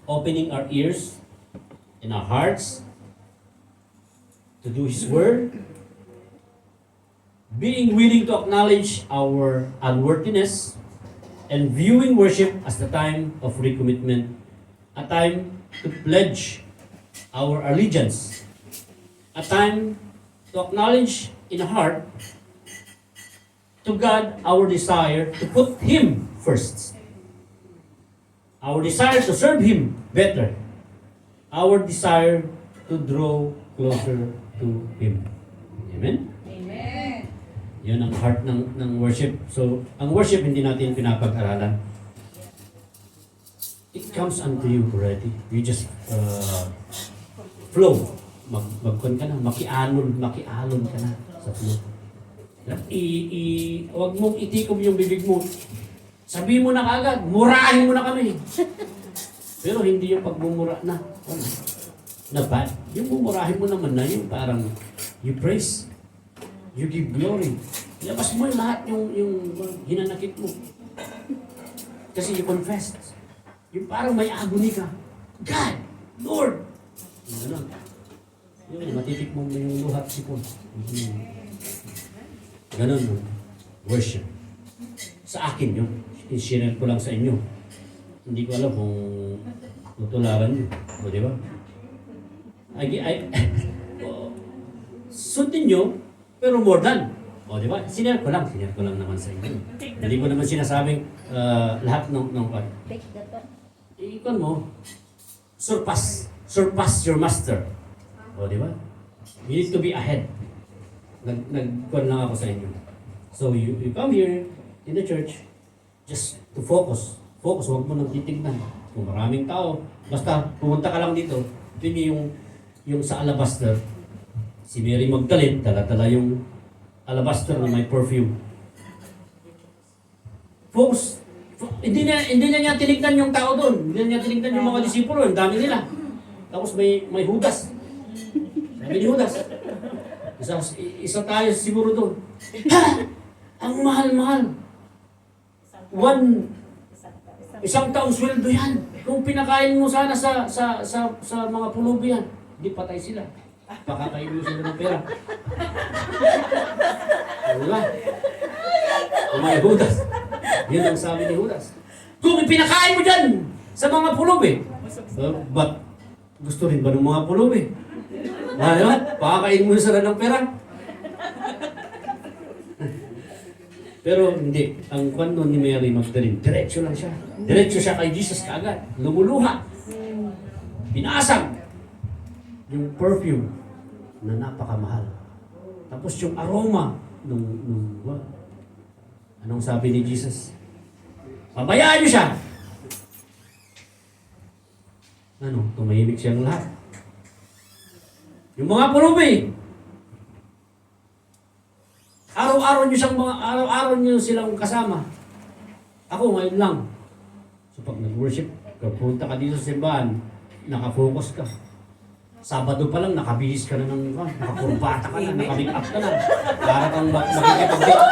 opening our ears and our hearts to do His Word, being willing to acknowledge our unworthiness, and viewing worship as the time of recommitment, a time to pledge our allegiance, a time to acknowledge in our heart to God our desire to put Him first, our desire to serve Him better, our desire to draw closer to Him. Amen? Amen. Yun ang heart ng worship. So, ang worship hindi natin pinapag-aralan. It comes unto you already. You just flow. Magkon ka na, makialon ka na sa flow. Huwag mong itikom yung bibig mo. Sabihin mo na kaagad, murahin mo na kami. Pero hindi yung pagmumura na. Na bad. Yung mumurahin mo naman na yung parang you praise, you give glory. Labas mo yung lahat yung hinanakit mo. Kasi you confess. Yung parang may agony ka. God! Lord! Yung gano'n. Yun, matitik mo yung luhat sipon. Gano'n mo. Worship. Sa akin yun. I-share ko lang sa inyo. Hindi ko alam kung tutularan nyo. O, di ba? Sundin nyo, pero more than. O, di ba? Sinare ko lang naman sa inyo. Hindi ko naman sinasabing lahat ng ikon mo, surpass your master. O, di ba? You need to be ahead. Nagkuhan lang ako sa inyo. So, you come here in the church just to focus. Focus, huwag mo nang titignan. Kung maraming tao, basta pumunta ka lang dito, yun yung sa alabaster. Si Mary Magdalene, dala-dala yung alabaster na may perfume. Focus. Hindi niya tinignan yung tao doon. Hindi niya tinignan yung mga disipulo. Ang dami nila. Tapos may Judas. Sabi ni Judas. Isa tayo siguro doon. Ha! Ang mahal-mahal. Isang taong sweldo yan. Kung pinakain mo sana sa mga pulubi yan, di patay sila. Pakakain mo sila ng pera. Diba? Kung may Judas. Yun ang sabi ni Judas. Kung pinakain mo dyan sa mga pulubi, but gusto rin ba ng mga pulubi? Diba? Pakakain mo sila ng pera. Pero hindi. Ang kwento ni Mary Magdalene, diretso lang siya. Diretso siya kay Jesus kaagad. Lumuluha. Pinasag yung perfume na napakamahal. Tapos yung aroma anong sabi ni Jesus? Pabayaan niyo siya. tumahimik siyang lahat. Yung mga purubi, araw-araw niyo silang kasama. Ako ngayon lang. So pag nag-worship, punta ka dito sa simbahan, nakafocus ka. Sabado pa lang, nakabihis ka na nakakurbata ka na, nakamake up ka na. Para kang makikipag-date.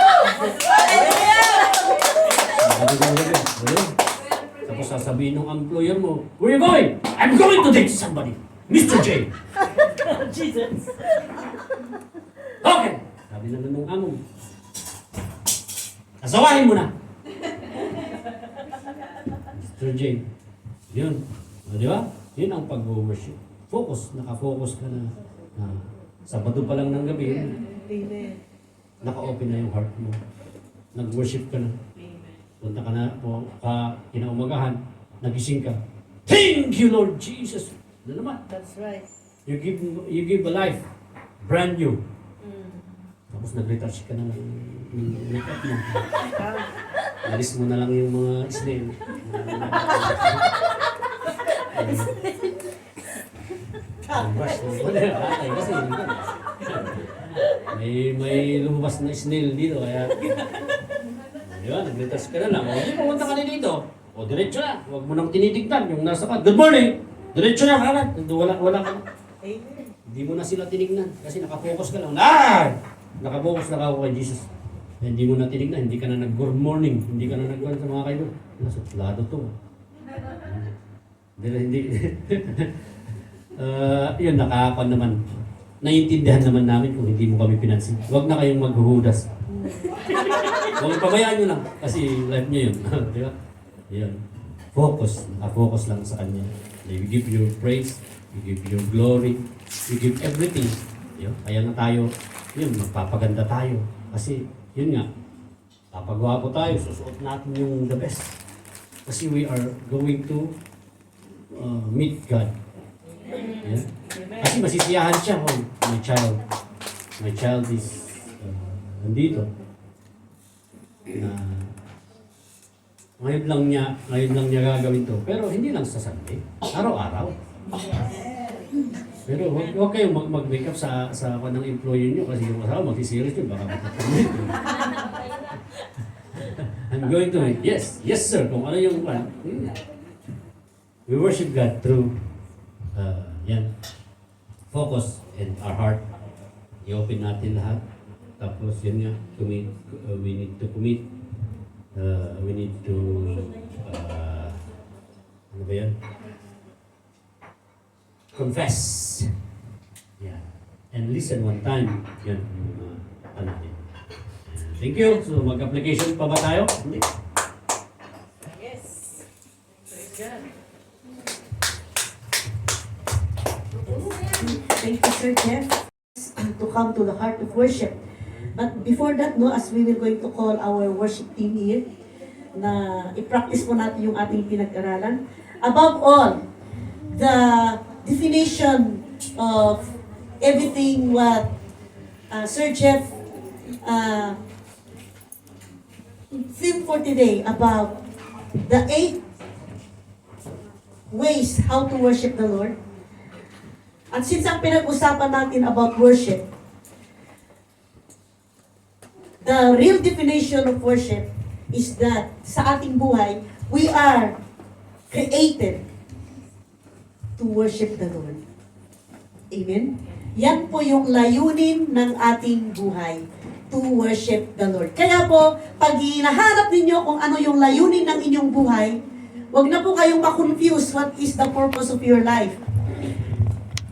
Tapos sasabihin ng employer mo, where you going? I'm going to date somebody. Mr. J. Jesus. Okay. Sabi naman nung amo. Asawahin mo na. Mr. J. Yun. O, di ba? Yun ang pag-worship. Focus. Naka-focus ka na. Sabado pa lang ng gabi. Amen. Naka-open na yung heart mo. Nag-worship ka na. Punta ka na po kinaumagahan. Nagising ka. Thank you, Lord Jesus. Ano naman? That's right. You give a life. Brand new. Tapos nag-retouch ka na ng makeup mo. Alis mo na lang yung mga snail. Brush mo. Kasi may lumabas na snail dito. Kaya, di ba, nag-retouch ka na lang. O, di pumunta ka na dito. O, diretso na. Huwag mo nang tinitignan. Yung nasa ka, good morning! Diretso na, kanan. Wala ka na. Amen. Hindi mo na sila tinignan kasi nakafocus ka lang. Nakafocus na ako kay Jesus. Hindi mo na tinignan, hindi ka na nag-good morning, hindi ka na nag-good sa mga kaibigan. Nasa lado to. Hindi. Yun, nakakapan naman. Naiintindihan naman namin kung hindi mo kami pinansin. Huwag na kayong maghuhudas. Huwag pabayaan nyo lang kasi life nyo yun. Di ba? Yun. Focus. Nakafocus lang sa Kanya. We give you praise, we give you glory, we give everything. Yun. Kaya na tayo, yun, magpapaganda tayo. Kasi, yun nga, papagwapo tayo, susuot natin yung the best. Kasi we are going to meet God. Yeah? Kasi masisiyahan siya, oh, my child is nandito. Ngayon lang niya gagawin to. Pero hindi lang sa Sunday, araw-araw. Pero huwag kayong mag-make up sa ng employer niyo kasi yung asawa mag-serious yun, baka mag-terminate yun. I'm going to it. Yes sir, kung ano yung plan. We worship God through focus in our heart. I-open natin lahat. Tapos yun nga, we need to commit. We need to ano ba yan? Confess. Yeah. And listen one time. Yan. Natin. Thank you. So mag-application pa ba tayo? Hindi. Yes. Praise God. Thank you, Sir Jeff, to come to the heart of worship. But before that, no, as we will going to call our worship team here, na i-practice po natin yung ating pinag-aralan. Above all, the definition of everything what Sir Jeff theme for today about the 8 ways how to worship the Lord. At since ang pinag-usapan natin about worship, the real definition of worship is that sa ating buhay, we are created to worship the Lord. Amen? Yan po yung layunin ng ating buhay, to worship the Lord. Kaya po, pag hinahanap ninyo kung ano yung layunin ng inyong buhay, wag na po kayong ma-confuse what is the purpose of your life.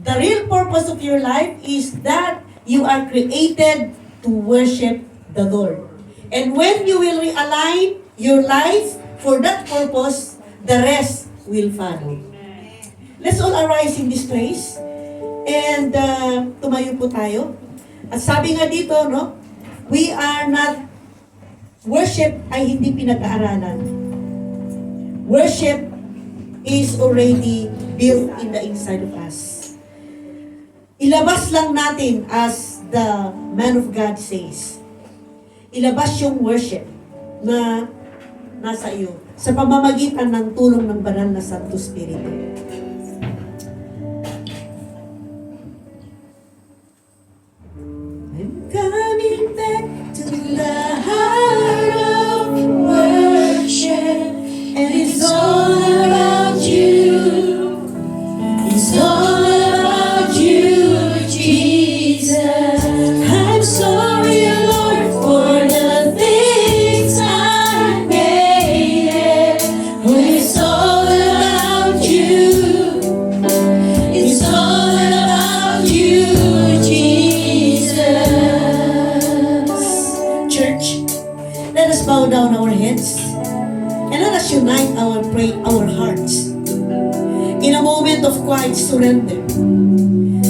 The real purpose of your life is that you are created to worship the Lord. And when you will realign your life for that purpose, the rest will follow. Let's all arise in this place. And tumayo po tayo. At sabi nga dito, no, we are not, worship ay hindi pinag-aaralan. Worship is already built in the inside of us. Ilabas lang natin as the man of God says. Ilabas yung worship na nasa iyo sa pamamagitan ng tulong ng banal na Santo Espiritu. might surrender.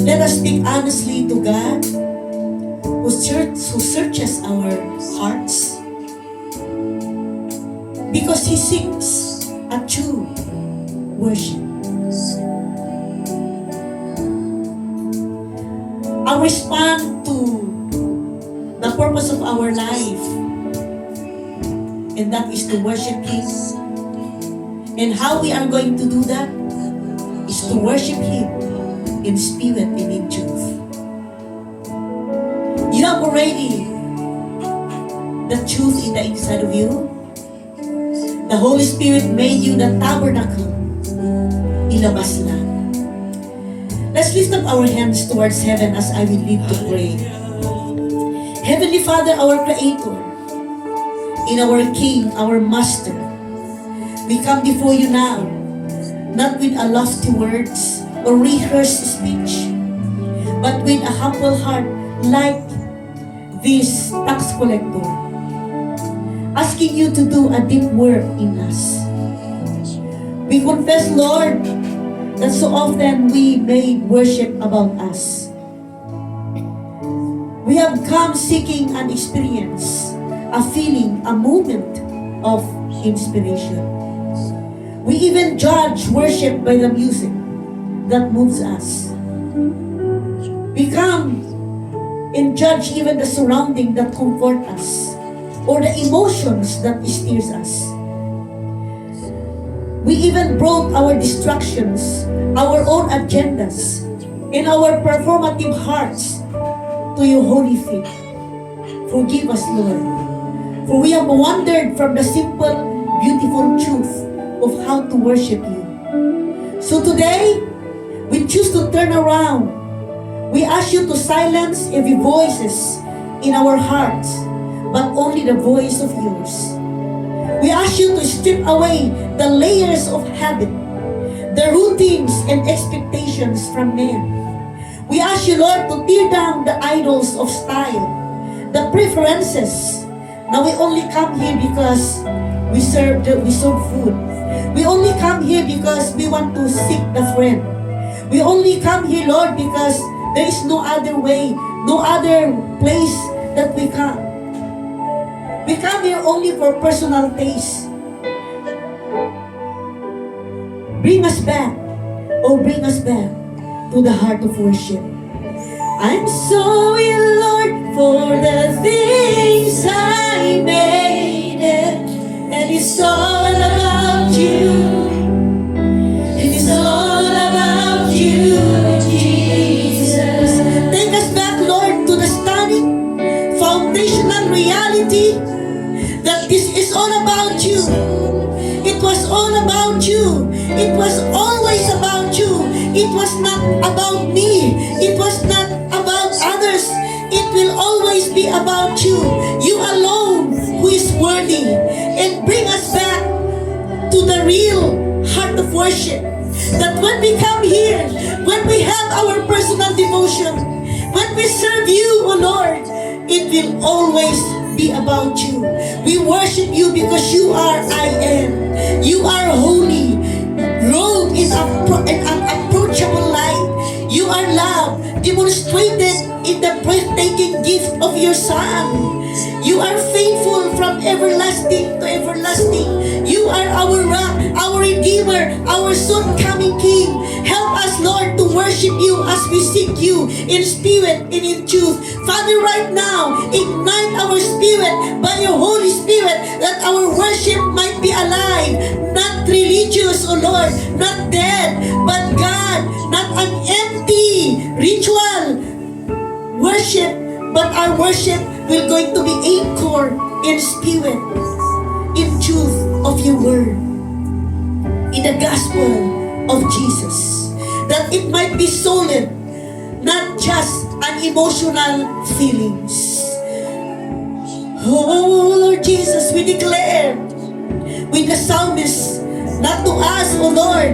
Let us speak honestly to God who searches our hearts, because He seeks a true worship. Our response to the purpose of our life, and that is to worship Him. And how we are going to do that is to worship Him in spirit and in truth. You have already the truth in the inside of you. The Holy Spirit made you the tabernacle. Ilabas na. Let's lift up our hands towards heaven as I will lead to pray. Heavenly Father, our Creator, and our King, our Master, we come before you now, not with a lofty words or rehearsed speech, but with a humble heart like this tax collector, asking you to do a deep work in us. We confess, Lord, that so often we made worship about us. We have come seeking an experience, a feeling, a moment of inspiration. We even judge worship by the music that moves us. We come and judge even the surrounding that comfort us, or the emotions that steers us. We even brought our distractions, our own agendas, and our performative hearts to your holy feet. Forgive us, Lord, for we have wandered from the simple, beautiful truth of how to worship you. So today, we choose to turn around. We ask you to silence every voices in our hearts, but only the voice of yours. We ask you to strip away the layers of habit, the routines and expectations from men. We ask you, Lord, to tear down the idols of style, the preferences. Now we only come here because we serve food. We only come here because we want to seek the friend. We only come here, Lord, because there is no other way, no other place that we come. We come here only for personal taste. Bring us back to the heart of worship. I'm sorry, Lord, for the things I made it, and it's all about you. It is all about you, Jesus. Take us back, Lord, to the stunning, foundational reality that this is all about you. It was all about you. It was always about you. It was not about me. It was not about others. It will always be about you. You alone who is worthy. And bring us back to the real heart of worship. That when we come here, when we have our personal devotion, when we serve you, O Lord, it will always be about you. We worship you because you are I am. You are holy, robed in an approachable light. You are love, demonstrated in the breathtaking gift of your Son. You are faithful from everlasting to everlasting. You are our rock, our Redeemer, our soon-coming King. Help us, Lord, to worship you as we seek you in spirit and in truth. Father, right now, ignite our spirit by your Holy Spirit that our worship might be alive, not religious, O Lord, not dead, but God, not an empty ritual worship, but our worship will going to be anchored in spirit, in truth of your word, in the gospel of Jesus, that it might be solid, not just an emotional feelings. Oh Lord Jesus, we declare with the psalmist, not to us, O Lord,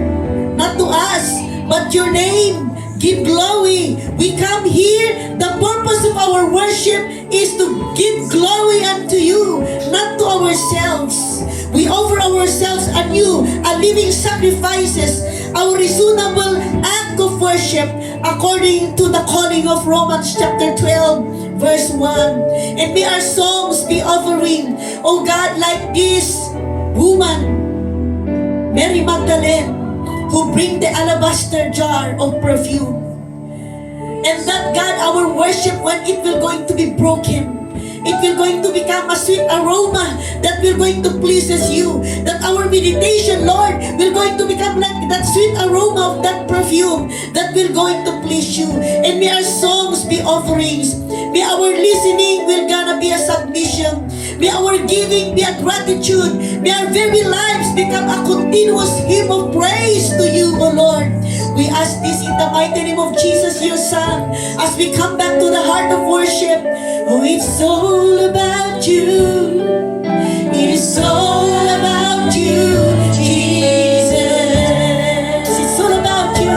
not to us, but your name. Give glory. We come here, the purpose of our worship is to give glory unto you, not to ourselves. We offer ourselves anew, a living sacrifices, our reasonable act of worship according to the calling of Romans chapter 12, verse 1. And may our songs be offering, oh God, like this woman, Mary Magdalene, who bring the alabaster jar of perfume. And that God, our worship, when it will going to be broken, it will going to become a sweet aroma that will going to pleases you. That our meditation, Lord, will going to become like that sweet aroma of that perfume that will going to please you. And may our songs be offerings. May our listening will gonna be a submission. May our giving be a gratitude. May our very lives become a continuous hymn of praise to you, O Lord. We ask this in the mighty name of Jesus, your Son, as we come back to the heart of worship. Oh, it's all about you. It is all about you, Jesus. It's all about you.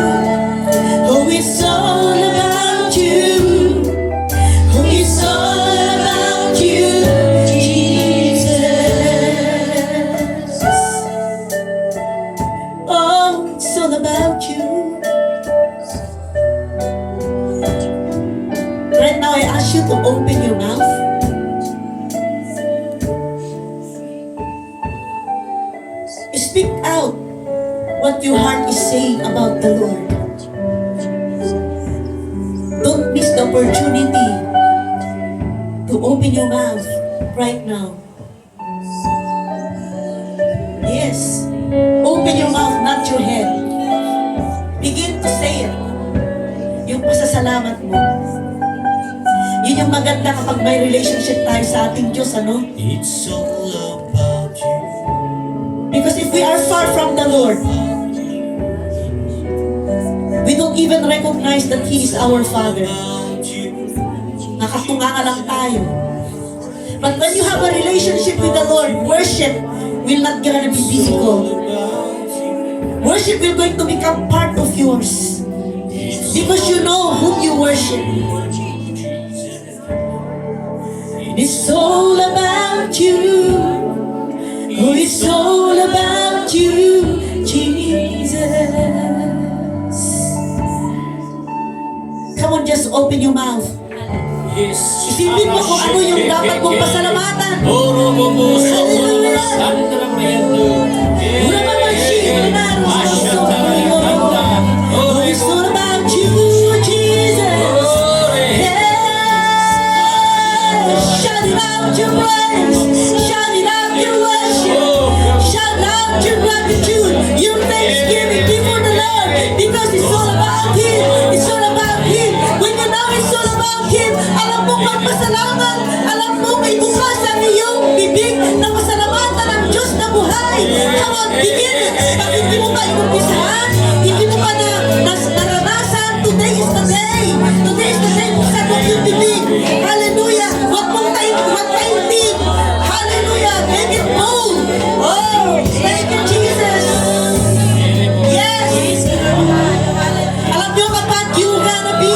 Oh, it's all about you. Oh, it's all about you, Jesus. Oh, it's all about you. Right now, I ask you to open your mouth. Speak out what your heart is saying about the Lord. Don't miss the opportunity to open your mouth right now. Yes. Open your mouth, not your head. Begin to say it. Yung pasasalamat mo. Yun yung maganda kapag may relationship tayo sa ating Diyos, ano? It's all about you. Because if we are far from the Lord, we don't even recognize that He is our Father. Nakatunganga lang tayo. But when you have a relationship with the Lord, worship will not gonna be difficult. Worship will going to become part of yours. Because you know whom you worship. It's all about you. Oh, it's all about you, Jesus. Come on, just open your mouth. Yes. Isipin mo kung ano yung dapat mong pasalamatan. Oh, it's all about you, Jesus. Shout it out your praise. Shout it out your worship. Shout out your gratitude. Your thanksgiving before the Lord. Because it's all about Him. It's all about Him. When you know it's all about Him, alam mo magpasalamat. Alam mo may bukas ang iyong bibig na pasalamatan ng Diyos na buhay. Come on, begin. Pag hindi mo pa inumpisahan, hindi mo pa naranasan, today is the day. Today is the day kung saan mo yung bibig. Hallelujah. Huwag mong taintin. Hallelujah. Make it bold. Oh, thank you, Jesus. Yes. Alam niyo kapag you're going to be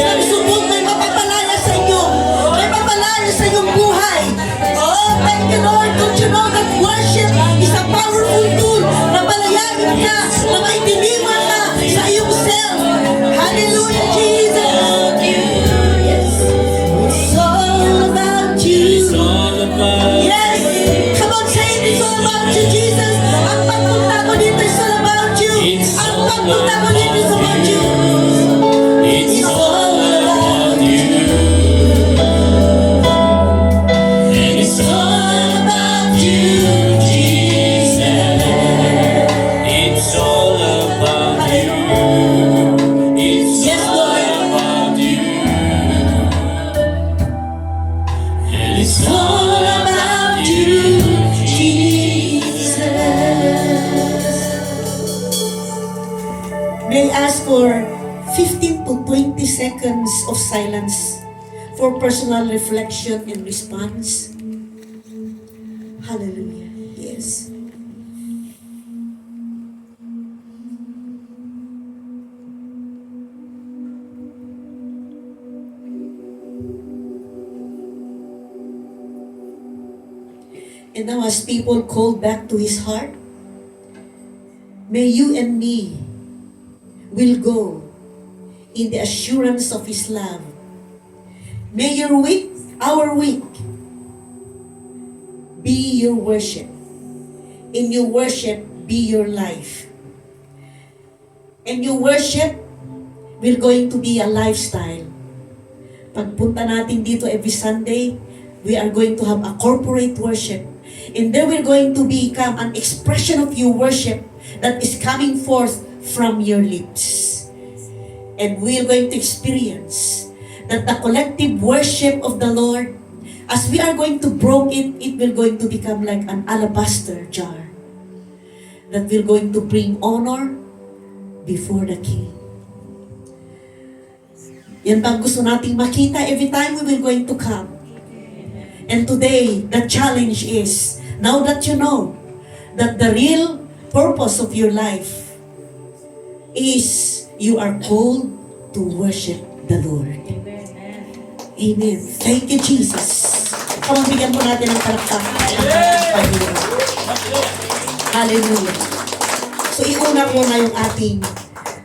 nagsubok, may mapapalaya sa inyo. May mapapalaya sa inyong buhay. Oh, thank you, Lord. Don't you know that worship is a powerful tool na palayain ka, na maitiniwan ka sa iyong self. Hallelujah, Jesus. Yes. It's all about you. It's all about Yes. Come on, say it. It's all about you, Jesus. Ang pagpunta ko dito is all about you. Ang pagpunta ko dito is about you. It's all about you. And it's all about you, Jesus. It's all about you. It's Yes, all Lord. about you. And it's All about you, Jesus. May I ask for 15 to 20 seconds of silence for personal reflection and response. Hallelujah. Yes. And now as people call back to His heart, may you and me will go in the assurance of His love. May your week, our week, be your worship. In your worship, be your life. And your worship will going to be a lifestyle. Pagpunta natin dito every Sunday, we are going to have a corporate worship. And there will going to become an expression of your worship that is coming forth from your lips. And we are going to experience that the collective worship of the Lord, as we are going to broke it, it will going to become like an alabaster jar that will going to bring honor before the King. Yan ba ang gusto nating makita every time we will going to come. And today, the challenge is, now that you know that the real purpose of your life is you are called to worship the Lord. Amen. Thank you, Jesus. Kamabigyan po natin ang palakpakan ng Panginoon. Hallelujah. So, iuna ko na yung ating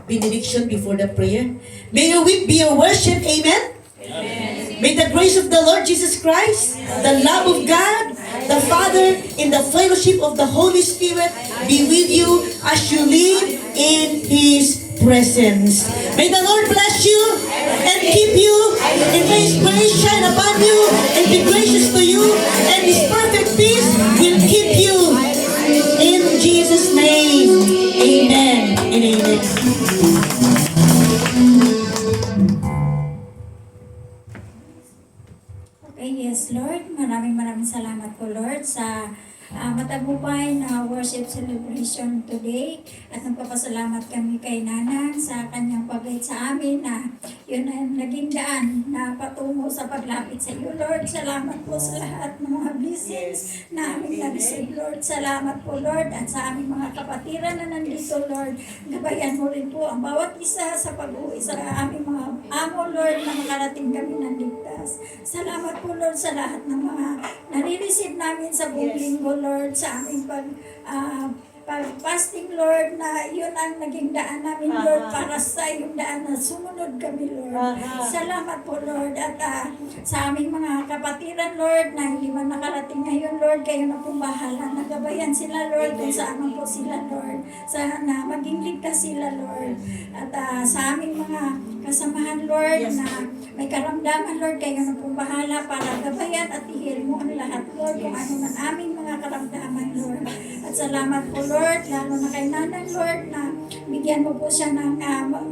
benediction before the prayer. May your week be your worship. Amen? Amen. May the grace of the Lord Jesus Christ, the love of God, the Father, and the fellowship of the Holy Spirit be with you as you live in His presence. May the Lord bless you and keep you, and may His grace shine upon you and be gracious to you, and His perfect peace will keep you. In Jesus' name, amen and amen. Okay, yes, Lord. Maraming salamat po, Lord, sa matagumpay na worship celebration today. At nagpapasalamat kami kay Nanang sa kanyang pag-guide sa amin na yun ang naging daan na patungo sa paglapit sa iyo, Lord. Salamat po sa lahat ng mga blessings na aming nag-receive, Lord. Salamat po, Lord, at sa aming mga kapatiran na nandito, Lord. Gabayan mo rin po ang bawat isa sa pag-uwi sa aming mga amo, Lord, na makarating kami ng ligtas. Salamat po, Lord, sa lahat ng mga nare-receive namin sa buong linggo, Lord, sa aming pag-fasting, Lord, na yun ang naging daan namin, Lord, para sa yung daan na sumunod kami, Lord. Salamat po, Lord, at sa aming mga kapatiran, Lord, na hindi man nakarating ngayon, Lord, kayo na pong bahala. Nagabayan sila, Lord, kung saan man po sila, Lord. Sana maging ligtas sila, Lord. At sa aming mga kasamahan, Lord, na may karamdaman, Lord, kayo na pong bahala para gabayan at ihil mo ang lahat, Lord, kung ano man aming mga karamdaman, Lord. At salamat po, Lord, lalo na kay Nanang, Lord, na bigyan mo po siya ng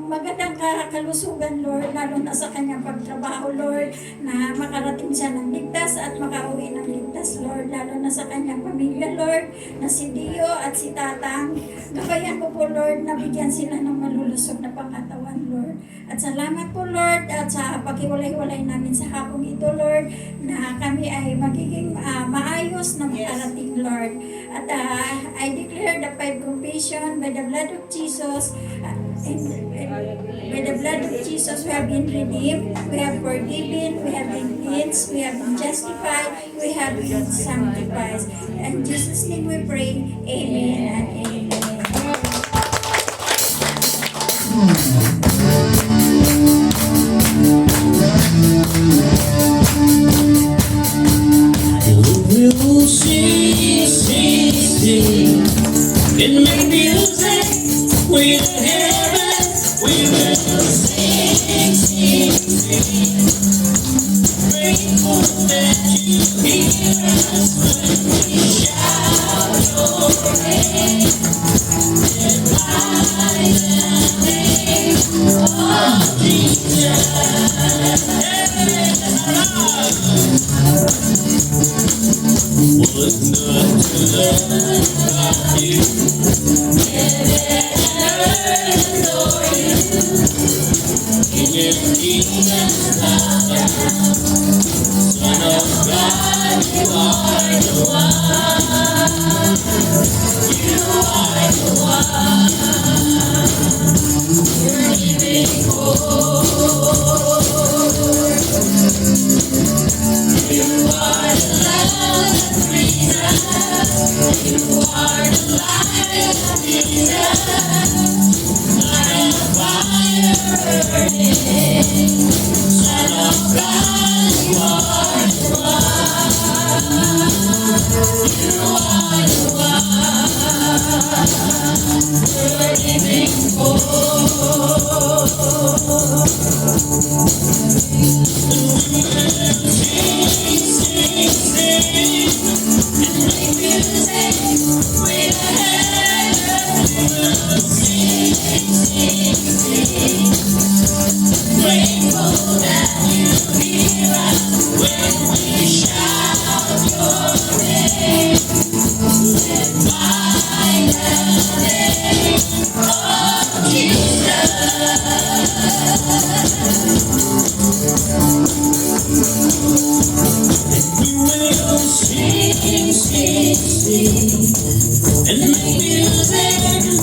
magandang kalusugan, Lord, lalo na sa kanyang pagtrabaho, Lord, na makarating siya ng ligtas at makauwi ng ligtas, Lord, lalo na sa kanyang pamilya, Lord, na si Dio at si Tatang. Gabayan mo po, Lord, na bigyan sila ng malulusog na pangatawan, Lord. At salamat po, Lord, at sa paghiwalay-walay namin sa hapong ito, Lord, na kami ay magiging maayos na makarating, Lord. At I declare the five confession by the blood of Jesus, by the blood of Jesus we have been redeemed, we have forgiven, we have been cleansed, we have been justified, we have been sanctified. In Jesus' name we pray, amen and amen. We'll sing, sing, sing, and make music with heaven. We will sing, sing, sing. Grateful that you hear us when we shout your name. And by the name of Jesus. Was not to love you, and adore you, King of kings and Son of God, you are the one, you are the one, you're living hope, you are the love. You are the light of Jesus, light of Sing, sing, sing, and make music.